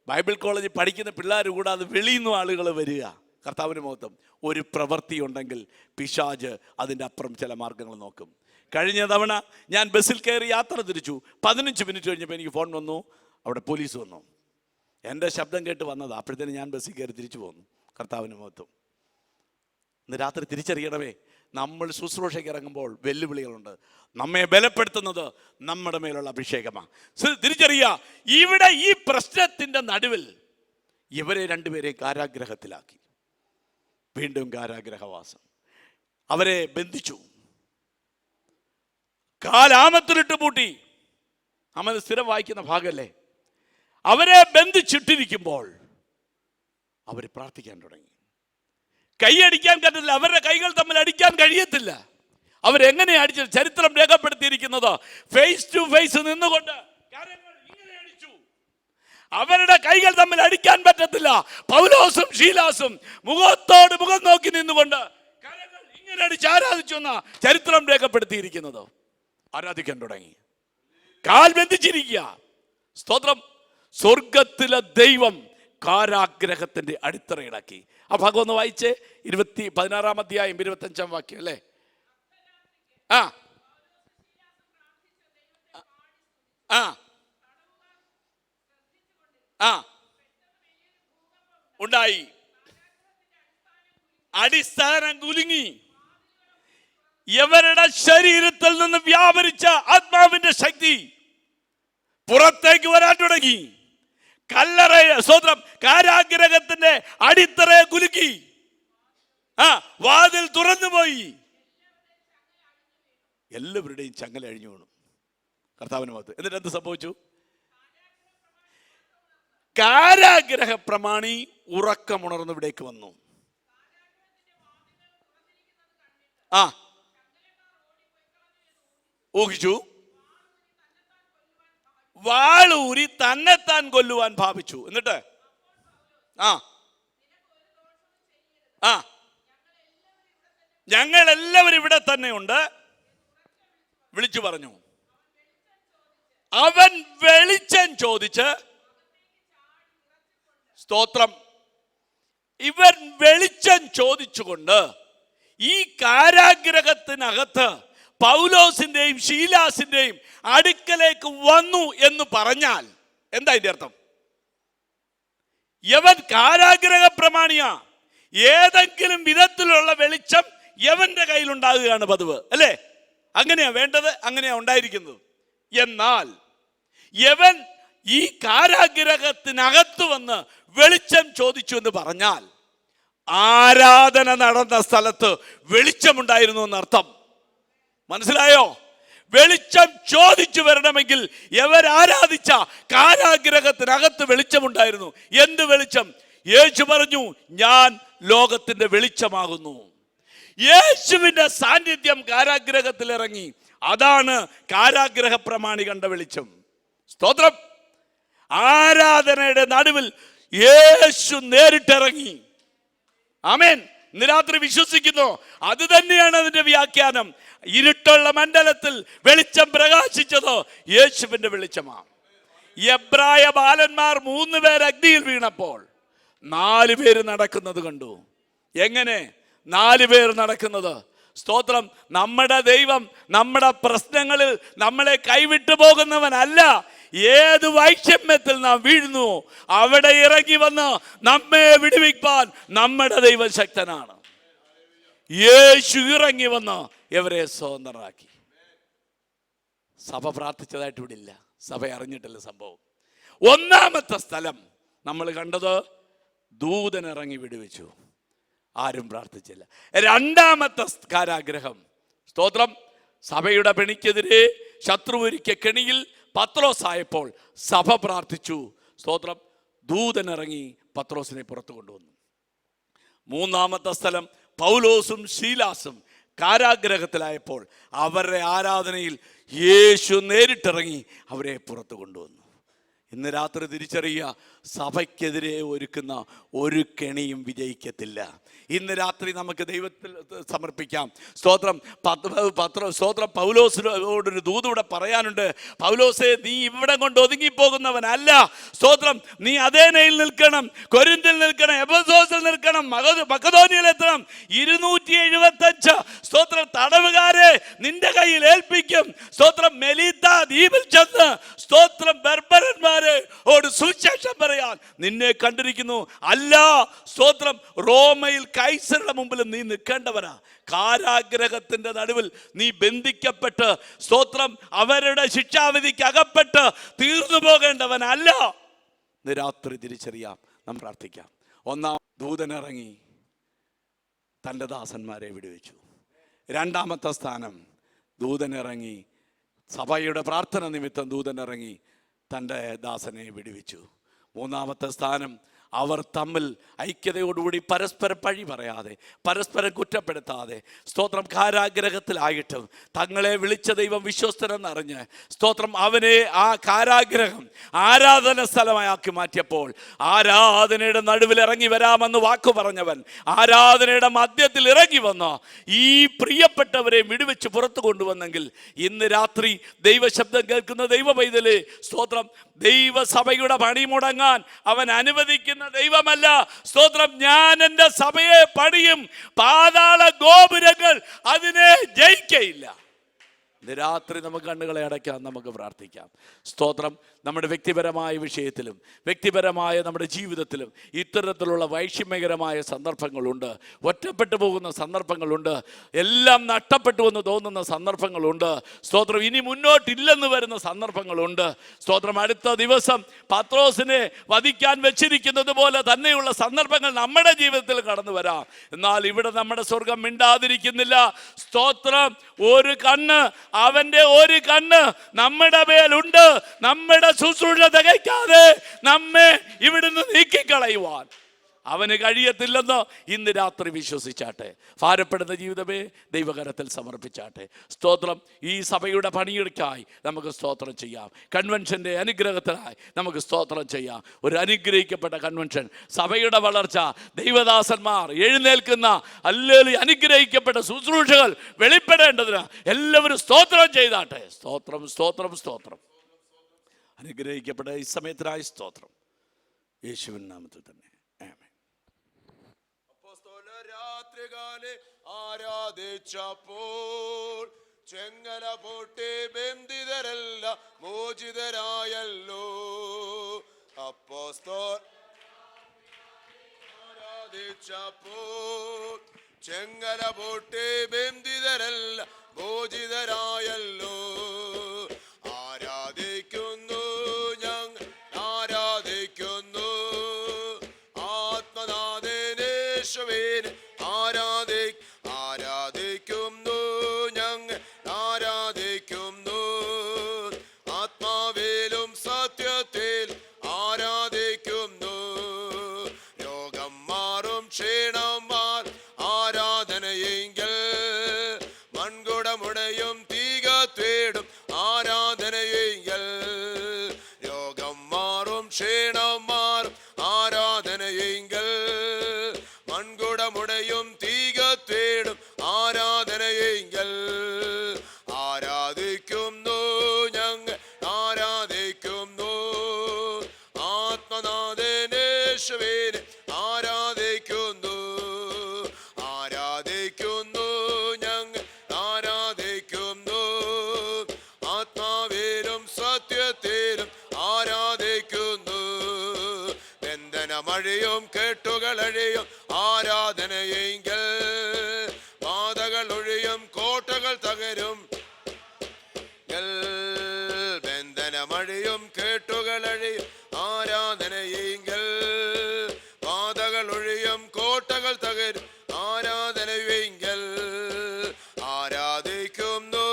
ബൈബിൾ കോളേജിൽ പഠിക്കുന്ന പിള്ളേർ കൂടാതെ വെളിയിൽ നിന്നും ആളുകൾ വരിക. കർത്താവിന് മഹത്വം. ഒരു പ്രവൃത്തി ഉണ്ടെങ്കിൽ പിശാച് അതിൻ്റെ അപ്പുറം ചില മാർഗങ്ങൾ നോക്കും. കഴിഞ്ഞ തവണ ഞാൻ ബസ്സിൽ കയറി യാത്ര തിരിച്ചു. 15 മിനിറ്റ് കഴിഞ്ഞപ്പോൾ എനിക്ക് ഫോൺ വന്നു, അവിടെ പോലീസ് വന്നു. എൻ്റെ ശബ്ദം കേട്ട് വന്നതാ. അപ്പോഴത്തേന് ഞാൻ ബസ്സിൽ കയറി തിരിച്ചു പോന്നു. കർത്താവിന് മഹത്വം. ഇന്ന് രാത്രി തിരിച്ചറിയണമേ, നമ്മൾ ശുശ്രൂഷയ്ക്ക് ഇറങ്ങുമ്പോൾ വെല്ലുവിളികളുണ്ട്. നമ്മെ ബലപ്പെടുത്തുന്നത് നമ്മുടെ മേലുള്ള അഭിഷേകമാണ്. തിരിച്ചറിയുക, ഇവിടെ ഈ പ്രശ്നത്തിൻ്റെ നടുവിൽ ഇവരെ 2 പേരെ കാരാഗ്രഹത്തിലാക്കി. വീണ്ടും കാരാഗ്രഹവാസം. അവരെ ബന്ധിച്ചു, കാലാമത്തിലിട്ട് പൂട്ടി. നമ്മൾ സ്ഥിരം വായിക്കുന്ന ഭാഗമല്ലേ. അവരെ ബന്ധിച്ചിട്ടിരിക്കുമ്പോൾ അവർ പ്രാർത്ഥിക്കാൻ തുടങ്ങി. കൈയടിക്കാൻ പറ്റില്ല. അവരുടെ കൈകൾ തമ്മിൽ അടിക്കാൻ കഴിയത്തില്ല. അവരെങ്ങനെ അടിച്ചു? ചരിത്രം രേഖപ്പെടുത്തിയിരിക്കുന്നത് ഫേസ് ടു ഫേസ് നിന്നുകൊണ്ട് കാര്യങ്ങൾ ഇങ്ങനെ അടിച്ചു. അവരുടെ കൈകൾ തമ്മിൽ അടിക്കാൻ പറ്റത്തില്ല. പൗലോസും ശീലാസും മുഖത്തോട് മുഖം നോക്കി നിന്നുകൊണ്ട് കാര്യങ്ങൾ ഇങ്ങനെ അടിച്ച് ആരാധിച്ചു എന്ന ചരിത്രം രേഖപ്പെടുത്തിയിരിക്കുന്നത്. ആരാധിക്കാൻ തുടങ്ങി. കാൽ ബന്ധിച്ചിരിക്കുക. സ്തോത്രം. സ്വർഗത്തിലെ ദൈവം കാരാഗ്രഹത്തിന്റെ അടിത്തറയിടാക്കി. ആ ഭാഗം ഒന്ന് വായിച്ചേ. 16-ാം അധ്യായം 25-ാം വാക്യം അല്ലേ? ആ ആ ആ ഉണ്ടായി. അടിസ്ഥാനം കുലുങ്ങി. ഇവരുടെ ശരീരത്തിൽ നിന്ന് വ്യാപരിച്ച ആത്മാവിന്റെ ശക്തി പുറത്തേക്ക് വരാൻ തുടങ്ങി. സ്വതന്ത്രം കാരാഗ്രഹത്തിന്റെ അടിത്തറയെ കുലുക്കി. വാതിൽ തുറന്നുപോയി. എല്ലാവരുടെയും ചങ്ങല അഴിഞ്ഞു വീണു. കർത്താവിന് മഹത്വം. എന്നിട്ട് എന്ത് സംഭവിച്ചു? കാരാഗ്രഹ പ്രമാണി ഉറക്കമുണർന്ന് ഇവിടേക്ക് വന്നു. ഊഹിച്ചു. വാളൂരി തന്നെത്താൻ കൊല്ലുവാൻ ഭാവിച്ചു. എന്നിട്ട് ഞങ്ങളെല്ലാവരും ഇവിടെ തന്നെ ഉണ്ട് വിളിച്ചു പറഞ്ഞു. അവൻ വെളിച്ചം ചോദിച്ച് സ്തോത്രം. ഇവൻ വെളിച്ചം ചോദിച്ചുകൊണ്ട് ഈ കാരാഗ്രഹത്തിനകത്ത് പൗലോസിന്റെയും ശീലാസിന്റെയും അടുക്കലേക്ക് വന്നു എന്ന് പറഞ്ഞാൽ എന്താ ഇതിന്റെ അർത്ഥം? യവൻ കാരാഗ്രഹ പ്രമാണിയാ. ഏതെങ്കിലും വിധത്തിലുള്ള വെളിച്ചം യവന്റെ കയ്യിലുണ്ടാകുകയാണ് പതിവ്, അല്ലേ? അങ്ങനെയാ വേണ്ടത്, അങ്ങനെയാ ഉണ്ടായിരിക്കുന്നത്. എന്നാൽ യവൻ ഈ കാരാഗ്രഹത്തിനകത്ത് വന്ന് വെളിച്ചം ചോദിച്ചു എന്ന് പറഞ്ഞാൽ ആരാധന നടന്ന സ്ഥലത്ത് വെളിച്ചമുണ്ടായിരുന്നു എന്നർത്ഥം. മനസ്സിലായോ? വെളിച്ചം ചോദിച്ചു വരണമെങ്കിൽ ആരാധിച്ച കാരാഗ്രഹത്തിനകത്ത് വെളിച്ചമുണ്ടായിരുന്നു. എന്ത് വെളിച്ചം? യേശു പറഞ്ഞു, ഞാൻ ലോകത്തിന്റെ വെളിച്ചമാകുന്നു. യേശുവിന്റെ സാന്നിധ്യം കാരാഗ്രഹത്തിൽ ഇറങ്ങി. അതാണ് കാരാഗ്രഹ പ്രമാണി കണ്ട വെളിച്ചം. സ്തോത്രം. ആരാധനയുടെ നടുവിൽ യേശു നേരിട്ടിറങ്ങി. ആമേൻ. ഇന്ന് രാത്രി വിശ്വസിക്കുന്നു, അത് തന്നെയാണ് അതിന്റെ വ്യാഖ്യാനം. ഇരുട്ടുള്ള മണ്ഡലത്തിൽ വെളിച്ചം പ്രകാശിച്ചത് യേശുവിന്റെ വെളിച്ചമാണ്. എബ്രായ ബാലന്മാർ 3 പേർ അഗ്നിയിൽ വീണപ്പോൾ 4 പേര് നടക്കുന്നത് കണ്ടു. എങ്ങനെ 4 പേർ നടക്കുന്നത്? സ്തോത്രം. നമ്മുടെ ദൈവം നമ്മുടെ പ്രശ്നങ്ങളിൽ നമ്മളെ കൈവിട്ടു പോകുന്നവനല്ല. ഏത് വൈഷമ്യത്തിൽ നാം വീഴുന്നു അവിടെ ഇറങ്ങി വന്ന് നമ്മെ വിടുവിപ്പാൻ നമ്മുടെ ദൈവം ശക്തനാണ്. യേശു ഇറങ്ങി വന്ന് ഇവരെ സ്വതന്ത്രരാക്കി. സഭ പ്രാർത്ഥിച്ചതായിട്ട് ഇവിടെ ഇല്ല, സഭ അറിഞ്ഞിട്ടില്ല സംഭവം. ഒന്നാമത്തെ സ്ഥലം നമ്മൾ കണ്ടത് ദൂതൻ ഇറങ്ങി വിടുവിച്ചു, ആരും പ്രാർത്ഥിച്ചില്ല. രണ്ടാമത്തെ കാരാഗ്രഹം, സ്തോത്രം, സഭയുടെ പെണിക്കെതിരെ ശത്രു ഒരുക്കിയ കെണിയിൽ പത്രോസായപ്പോൾ സഭ പ്രാർത്ഥിച്ചു. സ്തോത്രം. ദൂതൻ ഇറങ്ങി പത്രോസിനെ പുറത്തു കൊണ്ടുവന്നു. മൂന്നാമത്തെ സ്ഥലം പൗലോസും ശീലാസും കാരാഗ്രഹത്തിലായപ്പോൾ അവരുടെ ആരാധനയിൽ യേശു നേരിട്ടിറങ്ങി അവരെ പുറത്തു കൊണ്ടുവന്നു. ഇന്ന് രാത്രി തിരിച്ചറിയുക, സഭയ്ക്കെതിരെ ഒരുക്കുന്ന ഒരു കെണിയും വിജയിക്കത്തില്ല. ഇന്ന് രാത്രി നമുക്ക് ദൈവത്തിൽ സമർപ്പിക്കാം. സ്തോത്രം. സ്തോത്രം. പൗലോസിനോടൊരു ദൂതൂടെ പറയാനുണ്ട്. പൗലോസേ, നീ ഇവിടെ കൊണ്ട് ഒതുങ്ങിപ്പോകുന്നവനല്ല. സ്തോത്രം. നീ അഥേനയിൽ നിൽക്കണം, കൊരിന്തിൽ നിൽക്കണം, എഫെസോസിൽ നിൽക്കണം, മക്കദോനിയയിൽ എത്തണം. 275 സ്തോത്രം തടവുകാരെ നിന്റെ കയ്യിൽ ഏൽപ്പിക്കും. സ്തോത്രം. മെലീത്ത ദ്വീപിൽ ചെന്ന് സ്തോത്രം ബർബരന്മാരെ ഓട് സുവിശേഷം പറയാൻ നിന്നെ കണ്ടിരിക്കുന്നു. അല്ല, സ്തോത്രം, റോമയിൽ കൈസറുടെ മുമ്പിൽ നീ നിൽക്കേണ്ടവനാ. കാരാഗ്രഹത്തിന്റെ നടുവിൽ നീ ബന്ധിക്കപ്പെട്ട് സ്തോത്രം അവരുടെ ശിക്ഷാവിധിക്ക് അകപ്പെട്ട് തീർന്നു പോകേണ്ടവനല്ല. ഇന്ന് രാത്രി തിരിച്ചറിയാം, നാം പ്രാർത്ഥിക്കാം. ഒന്നാം ദൂതനിറങ്ങി തൻ്റെ ദാസന്മാരെ വിടുവിച്ചു. രണ്ടാമത്തെ സ്ഥാനം, ദൂതനിറങ്ങി സഭയുടെ പ്രാർത്ഥന നിമിത്തം ദൂതനിറങ്ങി തൻ്റെ ദാസനെ വിടുവിച്ചു. മൂന്നാമത്തെ സ്ഥാനം, അവർ തമ്മിൽ ഐക്യതയോടുകൂടി പരസ്പരം പഴി പറയാതെ, പരസ്പരം കുറ്റപ്പെടുത്താതെ, സ്തോത്രം, കാരാഗ്രഹത്തിലായിട്ടും തങ്ങളെ വിളിച്ച ദൈവം വിശ്വസ്തനെന്നറിഞ്ഞ് സ്തോത്രം അവനെ ആ കാരാഗ്രഹം ആരാധന സ്ഥലമാക്കി മാറ്റിയപ്പോൾ ആരാധനയുടെ നടുവിൽ ഇറങ്ങി വരാമെന്ന് വാക്കു പറഞ്ഞവൻ ആരാധനയുടെ മധ്യത്തിൽ ഇറങ്ങി വന്ന് ഈ പ്രിയപ്പെട്ടവരെ വിടുവെച്ച് പുറത്തു കൊണ്ടുവന്നെങ്കിൽ ഇന്ന് രാത്രി ദൈവശബ്ദം കേൾക്കുന്ന ദൈവ പൈതലേ, സ്തോത്രം, ദൈവസഭയുടെ പണി മുടങ്ങാൻ അവൻ അനുവദിക്കുന്ന ദൈവമല്ല. സ്തോത്രം. ഞാൻ എൻ്റെ സഭയെ പണിയും, പാതാള ഗോപുരങ്ങൾ അതിനെ ജയിക്കയില്ല. രാത്രി നമുക്ക് കണ്ണുകളെ അടയ്ക്കാം, നമുക്ക് പ്രാർത്ഥിക്കാം. സ്തോത്രം. നമ്മുടെ വ്യക്തിപരമായ വിഷയത്തിലും വ്യക്തിപരമായ നമ്മുടെ ജീവിതത്തിലും ഇത്തരത്തിലുള്ള വൈഷമ്യകരമായ സന്ദർഭങ്ങളുണ്ട്, ഒറ്റപ്പെട്ടു പോകുന്ന സന്ദർഭങ്ങളുണ്ട്, എല്ലാം നഷ്ടപ്പെട്ടു എന്ന് തോന്നുന്ന സന്ദർഭങ്ങളുണ്ട്. സ്തോത്രം. ഇനി മുന്നോട്ടില്ലെന്ന് വരുന്ന സന്ദർഭങ്ങളുണ്ട്. സ്തോത്രം. അടുത്ത ദിവസം പത്രോസിനെ വധിക്കാൻ വെച്ചിരിക്കുന്നത് പോലെ തന്നെയുള്ള സന്ദർഭങ്ങൾ നമ്മുടെ ജീവിതത്തിൽ കടന്നു വരാം. എന്നാൽ ഇവിടെ നമ്മുടെ സ്വർഗം മിണ്ടാതിരിക്കുന്നില്ല. സ്തോത്രം. ഒരു കണ്ണ്, അവന്റെ ഒരു കണ്ണ് നമ്മുടെ മേലുണ്ട്. നമ്മുടെ ശുശ്രൂഷ തികയ്ക്കാതെ നമ്മെ ഇവിടുന്ന് നീക്കിക്കളയുവാൻ അവന് കഴിയത്തില്ലെന്ന് ഇന്ന് രാത്രി വിശ്വസിച്ചാട്ടെ. ഭാരപ്പെടുന്ന ജീവിതമേ ദൈവകരത്തിൽ സമർപ്പിച്ചാട്ടെ. സ്തോത്രം. ഈ സഭയുടെ പണിയെടുക്കായി നമുക്ക് സ്തോത്രം ചെയ്യാം. കൺവെൻഷൻ്റെ അനുഗ്രഹത്തിനായി നമുക്ക് സ്തോത്രം ചെയ്യാം. ഒരു അനുഗ്രഹിക്കപ്പെട്ട കൺവെൻഷൻ, സഭയുടെ വളർച്ച, ദൈവദാസന്മാർ എഴുന്നേൽക്കുന്ന അല്ലെങ്കിൽ അനുഗ്രഹിക്കപ്പെട്ട ശുശ്രൂഷകൾ വെളിപ്പെടേണ്ടതിന് എല്ലാവരും സ്തോത്രം ചെയ്താട്ടെ. സ്തോത്രം, സ്തോത്രം, സ്തോത്രം. അനുഗ്രഹിക്കപ്പെട്ട ഈ സമയത്തിനായി സ്തോത്രം. യേശുവിൻ നാമത്തിൽ തന്നെ ആമേൻ. രാത്രികാലെ ആരാധിച്ചപ്പോൾ ചെങ്ങല പൊട്ടി ബന്ധിതരല്ല മോചിതരായല്ലോ. അപ്പോസ്തലർ ആരാധിച്ചപ്പോൾ ചെങ്ങല പൊട്ടി ബന്ധിതരല്ല മോചിതരായല്ലോ. ആരാധിക്കുന്നു ഞങ്ങൾ ആരാധിക്കുന്നു ആത്മനാഥനേശുവിനെ ആരാധിക്കുന്നു ഞങ്ങൾ ആരാധിക്കുന്നു ആത്മാവിലും സത്യത്തിൽ ആരാധിക്കുന്നു. രോഗം മാറും ക്ഷീണം മാറും ആരാധനയെങ്കിൽ മൺകുടമുടയും തീക തേടും ആരാധനയെങ്കിൽ. രോഗം മാറും ക്ഷീണം മാറും ആരാധനയെങ്കിൽ മൺകുടമുടയും തീക തേടും ആരാധനയെങ്കിൽ. ആരാധിക്കുന്നു ഞങ്ങൾ ആരാധിക്കുന്നു ആത്മനാഥനേശുവിനെ ആരാധിക്കുന്നു. ആരാധിക്കുന്നു ഞങ്ങൾ ആരാധിക്കുന്നു ആത്മാവിലും സത്യത്തിലും ആരാധിക്കുന്നു. ബന്ധനമഴിയും കെട്ടുകളഴിയും ആരാധനയെങ്കിൽ ബാധകൾ ഒഴിയും കോട്ടകൾ തകരും. ബന്ധനമഴിയും കെട്ടുകളഴിയും ആരാധനയെങ്കിൽ ബാധകൾ ഒഴിയും കോട്ടകൾ തകരും ആരാധനയെങ്കിൽ. ആരാധിക്കുന്നു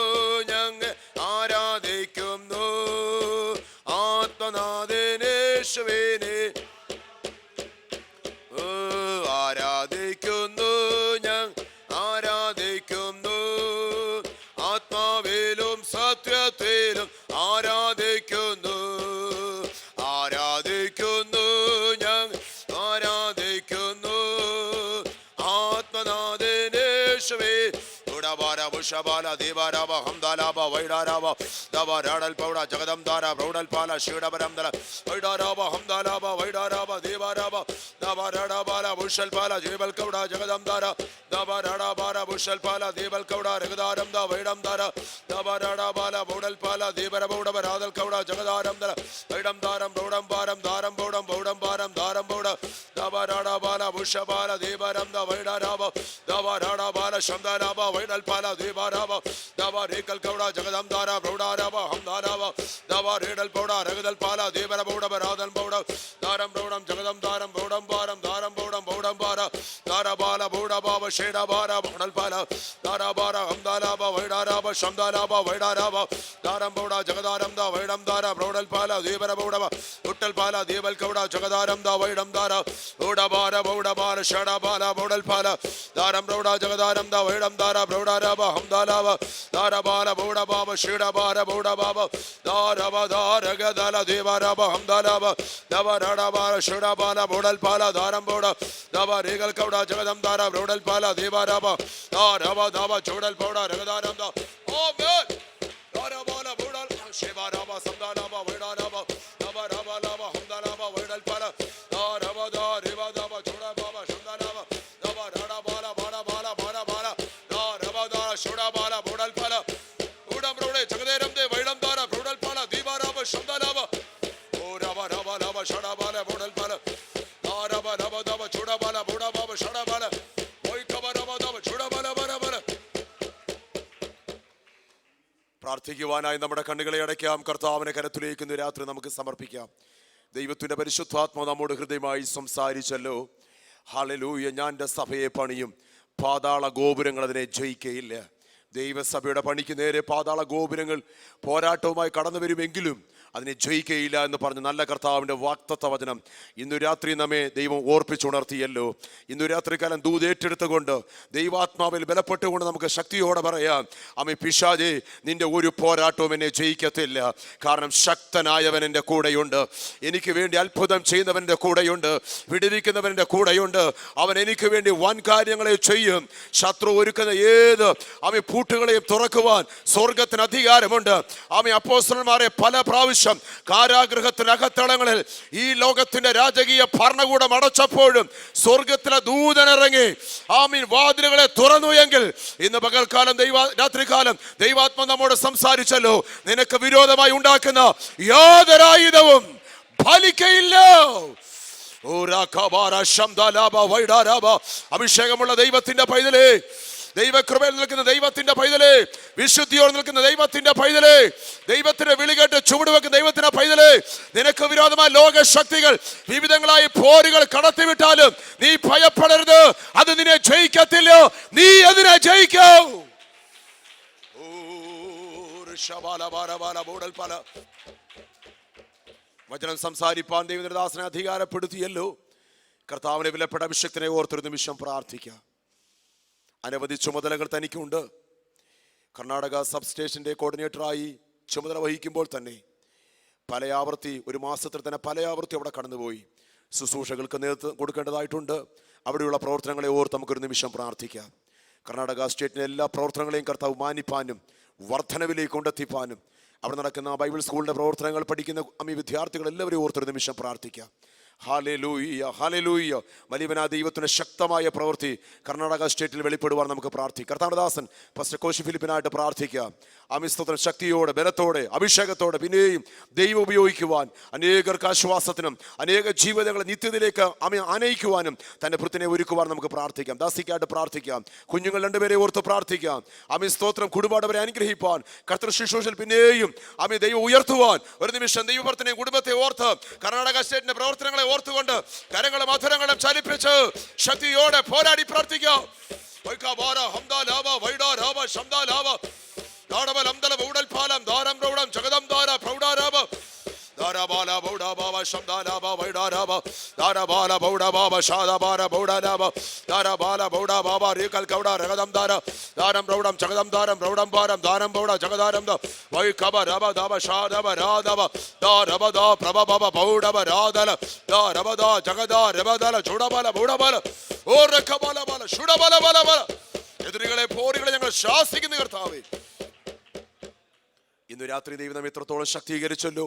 ഞങ്ങൾ ആരാധിക്കുന്നു ആത്മനാഥനേശുവിനെ ആരാധിക്കുന്നു ഞങ്ങൾ ആരാധിക്കുന്നു ആത്മാവിലും സത്യത്തിലും ആരാധിക്കുന്നു. ആരാധിക്കുന്നു ഞങ്ങൾ ആരാധിക്കുന്നു ആത്മനാഥനേശുവേ. ഉടബാല ദീപാരാബ ഹംദാലാബ വൈഡാരാബ ദബരാടൽ പൗഡ ജഗദം ദാര പ്രൗഡൽ പാല ശിവടപരം ദല വൈഡാരാബ ഹംദാലാബ വൈഡാരാബ ദീപാരാബ ദബരാടബാല ബുഷൽ പാല ജീവൽ കൗഡ ജഗദം ദാര ദബരാടബാല ബുഷൽ പാല ദീപൽ കൗഡ രഗദാരം ദ വൈഡം ദാര ദബരാടബാല ബൗഡൽ പാല ദീപര ബൗഡ രാദൽ കൗഡ ജഗദാരം ദല വൈഡം ദാരം പ്രൗഡം പാരം ദാരം ബൗഡം ബൗഡം പാരം ദാരം ബൗഡ ദബരാടബാല ബുഷബാല ദീപരം ദ വൈഡാരാബ ദബരാടബാല ശംദാരാബ വൈഡൽ പാല ദീപാരാബ ദബരീകൽ കൗഡ ജഗദം ദാര പ്രൗഡാരാബ ഹംദാരാബ ദബരീഡൽ പൗഡ രഗദൽ പാല ദീപര ബൗഡ രാദൽ ബൗഡ ദാരം പ്രൗഡം ജഗദം ദാരം ബൗഡം പാരം ദാരം ബൗഡം ബൗഡം പാര ദാരബാല ബൗഡബാബ ഷേഡബാര ബൗഡൽ പാല ദാരബാര ഹംദാലാബ വൈഡാരാബ ശംദാലാബ വൈഡാരാബ ദാരം ബൗഡ ജഗദാരം ദ വൈഡം ദാര പ്രൗഡൽ പാല ദീപര ബൗഡബ ഉട്ടൽ പാല ദീപൽ കൗഡ ജഗദാരം ദ വൈഡം ദാര ബൗഡബാര ബൗഡബാല ഷേഡബാല ബൗഡൽ പാല ദാരം പ്രൗഡ ജഗദാരം ദ വൈഡം ദാര പ്രൗഡാരാബ ഹംദാലാബ ദാരബാല ബൗഡബാബ ഷേഡബാര ബൗഡബാബ ദാരബ ദാരഗദല ദീപരാബ ഹംദാലാബ ദബരാടബാല ഷേഡബാല ബൗഡൽ പാല ദാരം ബൗഡ ദബരീകൽ കൗഡ ജഗദം ദാര പ്രൗഡൽ പാല ദീപരാബ ദാരബ ദബ ചൂഡൽ പൗഡ രഗദാരം ദ ആമേൻ. ദാരബാല ബൗഡൽ ശിവരാബ സംദാലാബ വൈഡാരാബ ദബരാബാലാബ ഹംദാലാബ വൈഡൽ പാല ദാരബ ദാരിബ ദബ ചൂഡബാബ ശംദാലാബ ദബരാടബാല ബാല ബാല ബാല ബാല ദാരബ ദാര ഷോഡബാല ബൗഡൽ പാല ഊഡം പ്രൗഡെ ജഗദേരം ദേ വൈഡം ദാര പ്രൗഡൽ പാല ദീപരാബ ശംദാലാബ ഓ രബ രബ രബ ഷഡബാല ബൗഡൽ പാല ദാരബ രബ ദബ ചൂഡബാല ബൗഡബാബ ഷഡബാല ഓയ് കബ രബ ദബ ചൂഡബാല ബര ബര. പ്രാർത്ഥിക്കുവാനായി നമ്മുടെ കണ്ണുകളെ അടയ്ക്കാം. കർത്താവിനെ കരത്തിലേക്ക് ഇന്ന് രാത്രി നമുക്ക് സമർപ്പിക്കാം. ദൈവത്തിന്റെ പരിശുദ്ധാത്മാവ് നമ്മോട് ഹൃദയമായി സംസാരിച്ചല്ലോ. ഹല്ലേലൂയ. ഞാൻ എൻ്റെ സഭയെ പണിയും, പാതാള ഗോപുരങ്ങൾ അതിനെ ജയിക്കയില്ല. ദൈവസഭയുടെ പണിക്ക് നേരെ പാതാള ഗോപുരങ്ങൾ പോരാട്ടവുമായി കടന്നു വരുമെങ്കിലും അതിനെ ജയിക്കയില്ല എന്ന് പറഞ്ഞ നല്ല കർത്താവിൻ്റെ വാക്തത്വ വചനം ഇന്നു രാത്രി നമ്മെ ദൈവം ഓർപ്പിച്ചുണർത്തിയല്ലോ. ഇന്നു രാത്രി കാലം ദൂതേറ്റെടുത്തുകൊണ്ട് ദൈവാത്മാവിൽ ബലപ്പെട്ടുകൊണ്ട് നമുക്ക് ശക്തിയോടെ പറയാം, അമ്മ പിശാചേ, നിന്റെ ഒരു പോരാട്ടവും എന്നെ ജയിക്കത്തില്ല. കാരണം ശക്തനായവൻ എൻ്റെ കൂടെയുണ്ട്, എനിക്ക് വേണ്ടി അത്ഭുതം ചെയ്യുന്നവൻ്റെ കൂടെയുണ്ട്, വിടുവിക്കുന്നവൻ്റെ കൂടെയുണ്ട്. അവൻ എനിക്ക് വേണ്ടി വൻ കാര്യങ്ങളെ ചെയ്യും. ശത്രു ഒരുക്കുന്ന ഏത് അമ്മ പൂട്ടുകളെയും തുറക്കുവാൻ സ്വർഗത്തിന് അധികാരമുണ്ട്. അമ്മ അപ്പോസ്തലന്മാരെ പല പ്രാവശ്യം വർഷം കാരാഗൃഹത്തിനകത്തളങ്ങളിൽ ഈ ലോകത്തിന്റെ രാജകീയ ഭരണകൂടം അടച്ചപ്പോഴും സ്വർഗത്തിലെ ദൂതനിറങ്ങി ആമീൻ വാതിലുകളെ തുറന്നു എങ്കിൽ ഇന്ന് പകൽക്കാലം രാത്രികാലം ദൈവാത്മ നമ്മോട് സംസാരിച്ചല്ലോ, നിനക്ക് വിരോധമായി ഉണ്ടാക്കുന്ന യാതൊരായുധവും ഫലിക്കയില്ല. അഭിഷേകമുള്ള ദൈവത്തിന്റെ പൈതലേ, ദൈവകൃപയിൽ നിൽക്കുന്ന ദൈവത്തിന്റെ പൈതലേ, വിശുദ്ധിയോട് നിൽക്കുന്ന ദൈവത്തിന്റെ പൈതലേ, ദൈവത്തിന്റെ വിളികേട്ട് ചുവടുവെക്കുന്ന ദൈവത്തിന്റെ പൈതലേ, നിനക്ക് വിരോധമായ ലോകശക്തികൾ വിവിധങ്ങളായ പോരുകൾ കടത്തിവിട്ടാലും നീ ഭയപ്പെടരുത്. അത് നിന്നെ ജയിക്കത്തില്ല, നീ അതിനെ ജയിക്കും. വചനം സംസാരിപ്പാൻ ദൈവദാസനെ അധികാരപ്പെടുത്തിയല്ലോ. കർത്താവിനെ വിലപ്പെട്ട അഭിഷേകത്തിനെ ഓർത്തൊരു നിമിഷം പ്രാർത്ഥിക്കാം. അനവധി ചുമതലകൾ തനിക്കുണ്ട്. കർണാടക സബ് സ്റ്റേഷന്റെ കോർഡിനേറ്ററായി ചുമതല വഹിക്കുമ്പോൾ തന്നെ പലയാവർത്തി, ഒരു മാസത്തിൽ തന്നെ പലയാവർത്തി അവിടെ കടന്നുപോയി. ശുശ്രൂഷകൾക്ക് നേതൃത്വം കൊടുക്കേണ്ടതായിട്ടുണ്ട്. അവിടെയുള്ള പ്രവർത്തനങ്ങളെ ഓർത്ത് നമുക്കൊരു നിമിഷം പ്രാർത്ഥിക്കാം. കർണാടക സ്റ്റേറ്റിലെ എല്ലാ പ്രവർത്തനങ്ങളെയും കർത്താവ് മാനിപ്പാനും വർധനവിലേക്ക് കൊണ്ടെത്തിപ്പാനും അവിടെ നടക്കുന്ന ബൈബിൾ സ്കൂളിൻ്റെ പ്രവർത്തനങ്ങൾ പഠിക്കുന്ന വിദ്യാർത്ഥികൾ എല്ലാവരെയും ഓർത്തൊരു നിമിഷം പ്രാർത്ഥിക്കാം. Hallelujah, hallelujah. വലിയവനായ ദൈവത്തിന്റെ ശക്തമായ പ്രവൃത്തി കർണാടക സ്റ്റേറ്റിൽ വെളിപ്പെടുവാൻ നമുക്ക് പ്രാർത്ഥിക്കാം. കർത്താവദാസൻ ഫസ്റ്റ് കോശി ഫിലിപ്പിനായിട്ട് പ്രാർത്ഥിക്കാം. സ്തോത്രം ശക്തിയോടെ, ബലത്തോടെ, അഭിഷേകത്തോടെ പിന്നെയും ദൈവം ഉപയോഗിക്കുവാൻ, അനേകർക്ക് ആശ്വാസത്തിനും അനേക ജീവിതങ്ങളെ നിത്യതയിലേക്ക് ആനയിക്കുവാനും തന്റെ ഭൃത്തിനെ ഒരുക്കുവാൻ നമുക്ക് പ്രാർത്ഥിക്കാം. ദാസിക്കായിട്ട് പ്രാർത്ഥിക്കാം. കുഞ്ഞുങ്ങൾ രണ്ടുപേരെ ഓർത്ത് പ്രാർത്ഥിക്കാം. സ്തോത്രം കുടുംബാടവരെ അനുഗ്രഹിപ്പാൻ, കർത്തൃ ശുശ്രൂഷയിൽ പിന്നെയും ദൈവം ഉയർത്തുവാൻ ഒരു നിമിഷം ദൈവഭക്തനെയും കുടുംബത്തെ ഓർത്ത് കർണാടക സ്റ്റേറ്റിന്റെ പ്രവർത്തനങ്ങളെ ഓർത്തുകൊണ്ട് കരങ്ങളും അധരങ്ങളും ചലിപ്പിച്ച് ശക്തിയോടെ പോരാടി പ്രാർത്ഥിക്കാം. Darabala Boda Baba Shamdala Baba Darabala Boda Baba Shada Bara Boda Daba Darabala Boda Baba Rikal Kauda Ragadam Dara Daram Rodam Chagadam Daram Rodam Baram Daram Boda Jagadaram da Vai Kaba Raba Daba Shada Baradaba Darabada Prabha Baba Boda Baradala Darabada Jagada Rabadala Chudabala Boda Bala Ora Kabala Bala Shudabala Bala Bala എതിരികളെ പോരുകളെ ഞങ്ങൾ ശാസിക്കുന്ന കർത്താവേ, ഇന്ന് രാത്രി ദൈവം നമ്മെ എത്രത്തോളം ശക്തീകരിച്ചല്ലോ.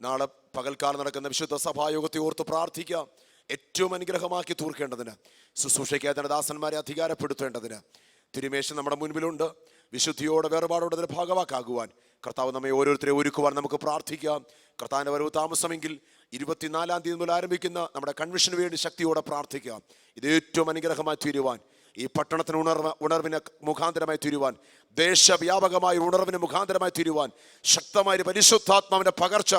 നാളെ പകൽക്കാലം നടക്കുന്ന വിശുദ്ധ സഭായോഗത്തെ ഓർത്ത് പ്രാർത്ഥിക്കാം. ഏറ്റവും അനുഗ്രഹമാക്കി തീർക്കേണ്ടതിന്, ശുശ്രൂഷയ്ക്കായി തന്റെ ദാസന്മാരെ അധികാരപ്പെടുത്തേണ്ടതിന് തിരുമേശം നമ്മുടെ മുൻപിലുണ്ട്. വിശുദ്ധിയോടെ വേർപാടോടെ അതിന് ഭാഗവാക്കാകുവാൻ കർത്താവ് നമ്മെ ഓരോരുത്തരെ ഒരുക്കുവാൻ നമുക്ക് പ്രാർത്ഥിക്കാം. കർത്താവിന്റെ വരവ് താമസമെങ്കിൽ 24-ാം തീയതി മുതൽ ആരംഭിക്കുന്ന നമ്മുടെ കൺവെൻഷന് വേണ്ടി ശക്തിയോടെ പ്രാർത്ഥിക്കാം. ഇത് ഏറ്റവും അനുഗ്രഹമായി തീരുവാൻ, ഈ പട്ടണത്തിന് ഉണർവിന് മുഖാന്തരമായി തീരുവാൻ, ദേശവ്യാപകമായ ഉണർവിന് മുഖാന്തരമായി തീരുവാൻ, ശക്തമായ പരിശുദ്ധാത്മാവിന്റെ പകർച്ച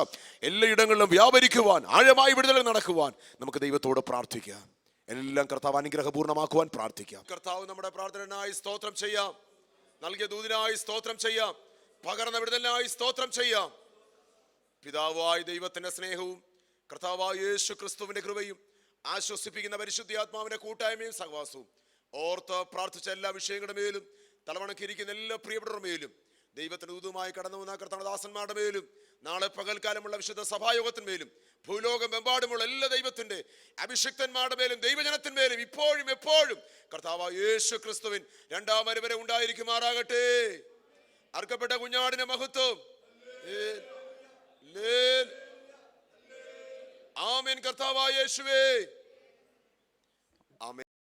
എല്ലായിടങ്ങളിലും വ്യാപരിക്കുവാൻ, ആഴമായി വിടുതൽ നടക്കുവാൻ നമുക്ക് ദൈവത്തോട് പ്രാർത്ഥിക്കാം. എല്ലാം കർത്താവ് അനുഗ്രഹപൂർണ്ണമാക്കുവാൻ പ്രാർത്ഥിക്കാം. കർത്താവ് നമ്മുടെ പ്രാർത്ഥനയായി സ്തോത്രം ചെയ്യാം. നൽകിയ ദൂതിനായി സ്തോത്രം ചെയ്യാം. പകർന്ന വിടുതലിനായി സ്തോത്രം ചെയ്യാം. പിതാവായ ദൈവത്തിന്റെ സ്നേഹവും കർത്താവായ യേശു ക്രിസ്തുവിന്റെ കൃപയും ആശ്വസിപ്പിക്കുന്ന പരിശുദ്ധാത്മാവിന്റെ കൂട്ടായ്മയും സഹവാസവും ഓർത്ത് പ്രാർത്ഥിച്ച എല്ലാ വിഷയങ്ങളുടെ മേലും, തലവണക്കിരിക്കുന്ന എല്ലാ പ്രിയപ്പെട്ടവരുടെ മേലും, ദൈവത്തിന് ദൂതുമായി കടന്നു വന്ന കർത്താദാസന്മാരുടെ മേലും, നാളെ പകൽക്കാലമുള്ള വിശുദ്ധ സഭായോഗത്തിന്മേലും, ഭൂലോകമെമ്പാടുമുള്ള എല്ലാ ദൈവത്തിന്റെ അഭിഷിക്തന്മാരുടെ മേലും, ദൈവജനത്തിന്മേലും ഇപ്പോഴും എപ്പോഴും കർത്താവായ യേശു ക്രിസ്തുവിൻ രണ്ടാം വരവ് ഉണ്ടായിരിക്കുമാറാകട്ടെ. അർക്കപ്പെട്ട കുഞ്ഞാടിന്റെ മഹത്വം. ആമേൻ. കർത്താവായ യേശുവേ.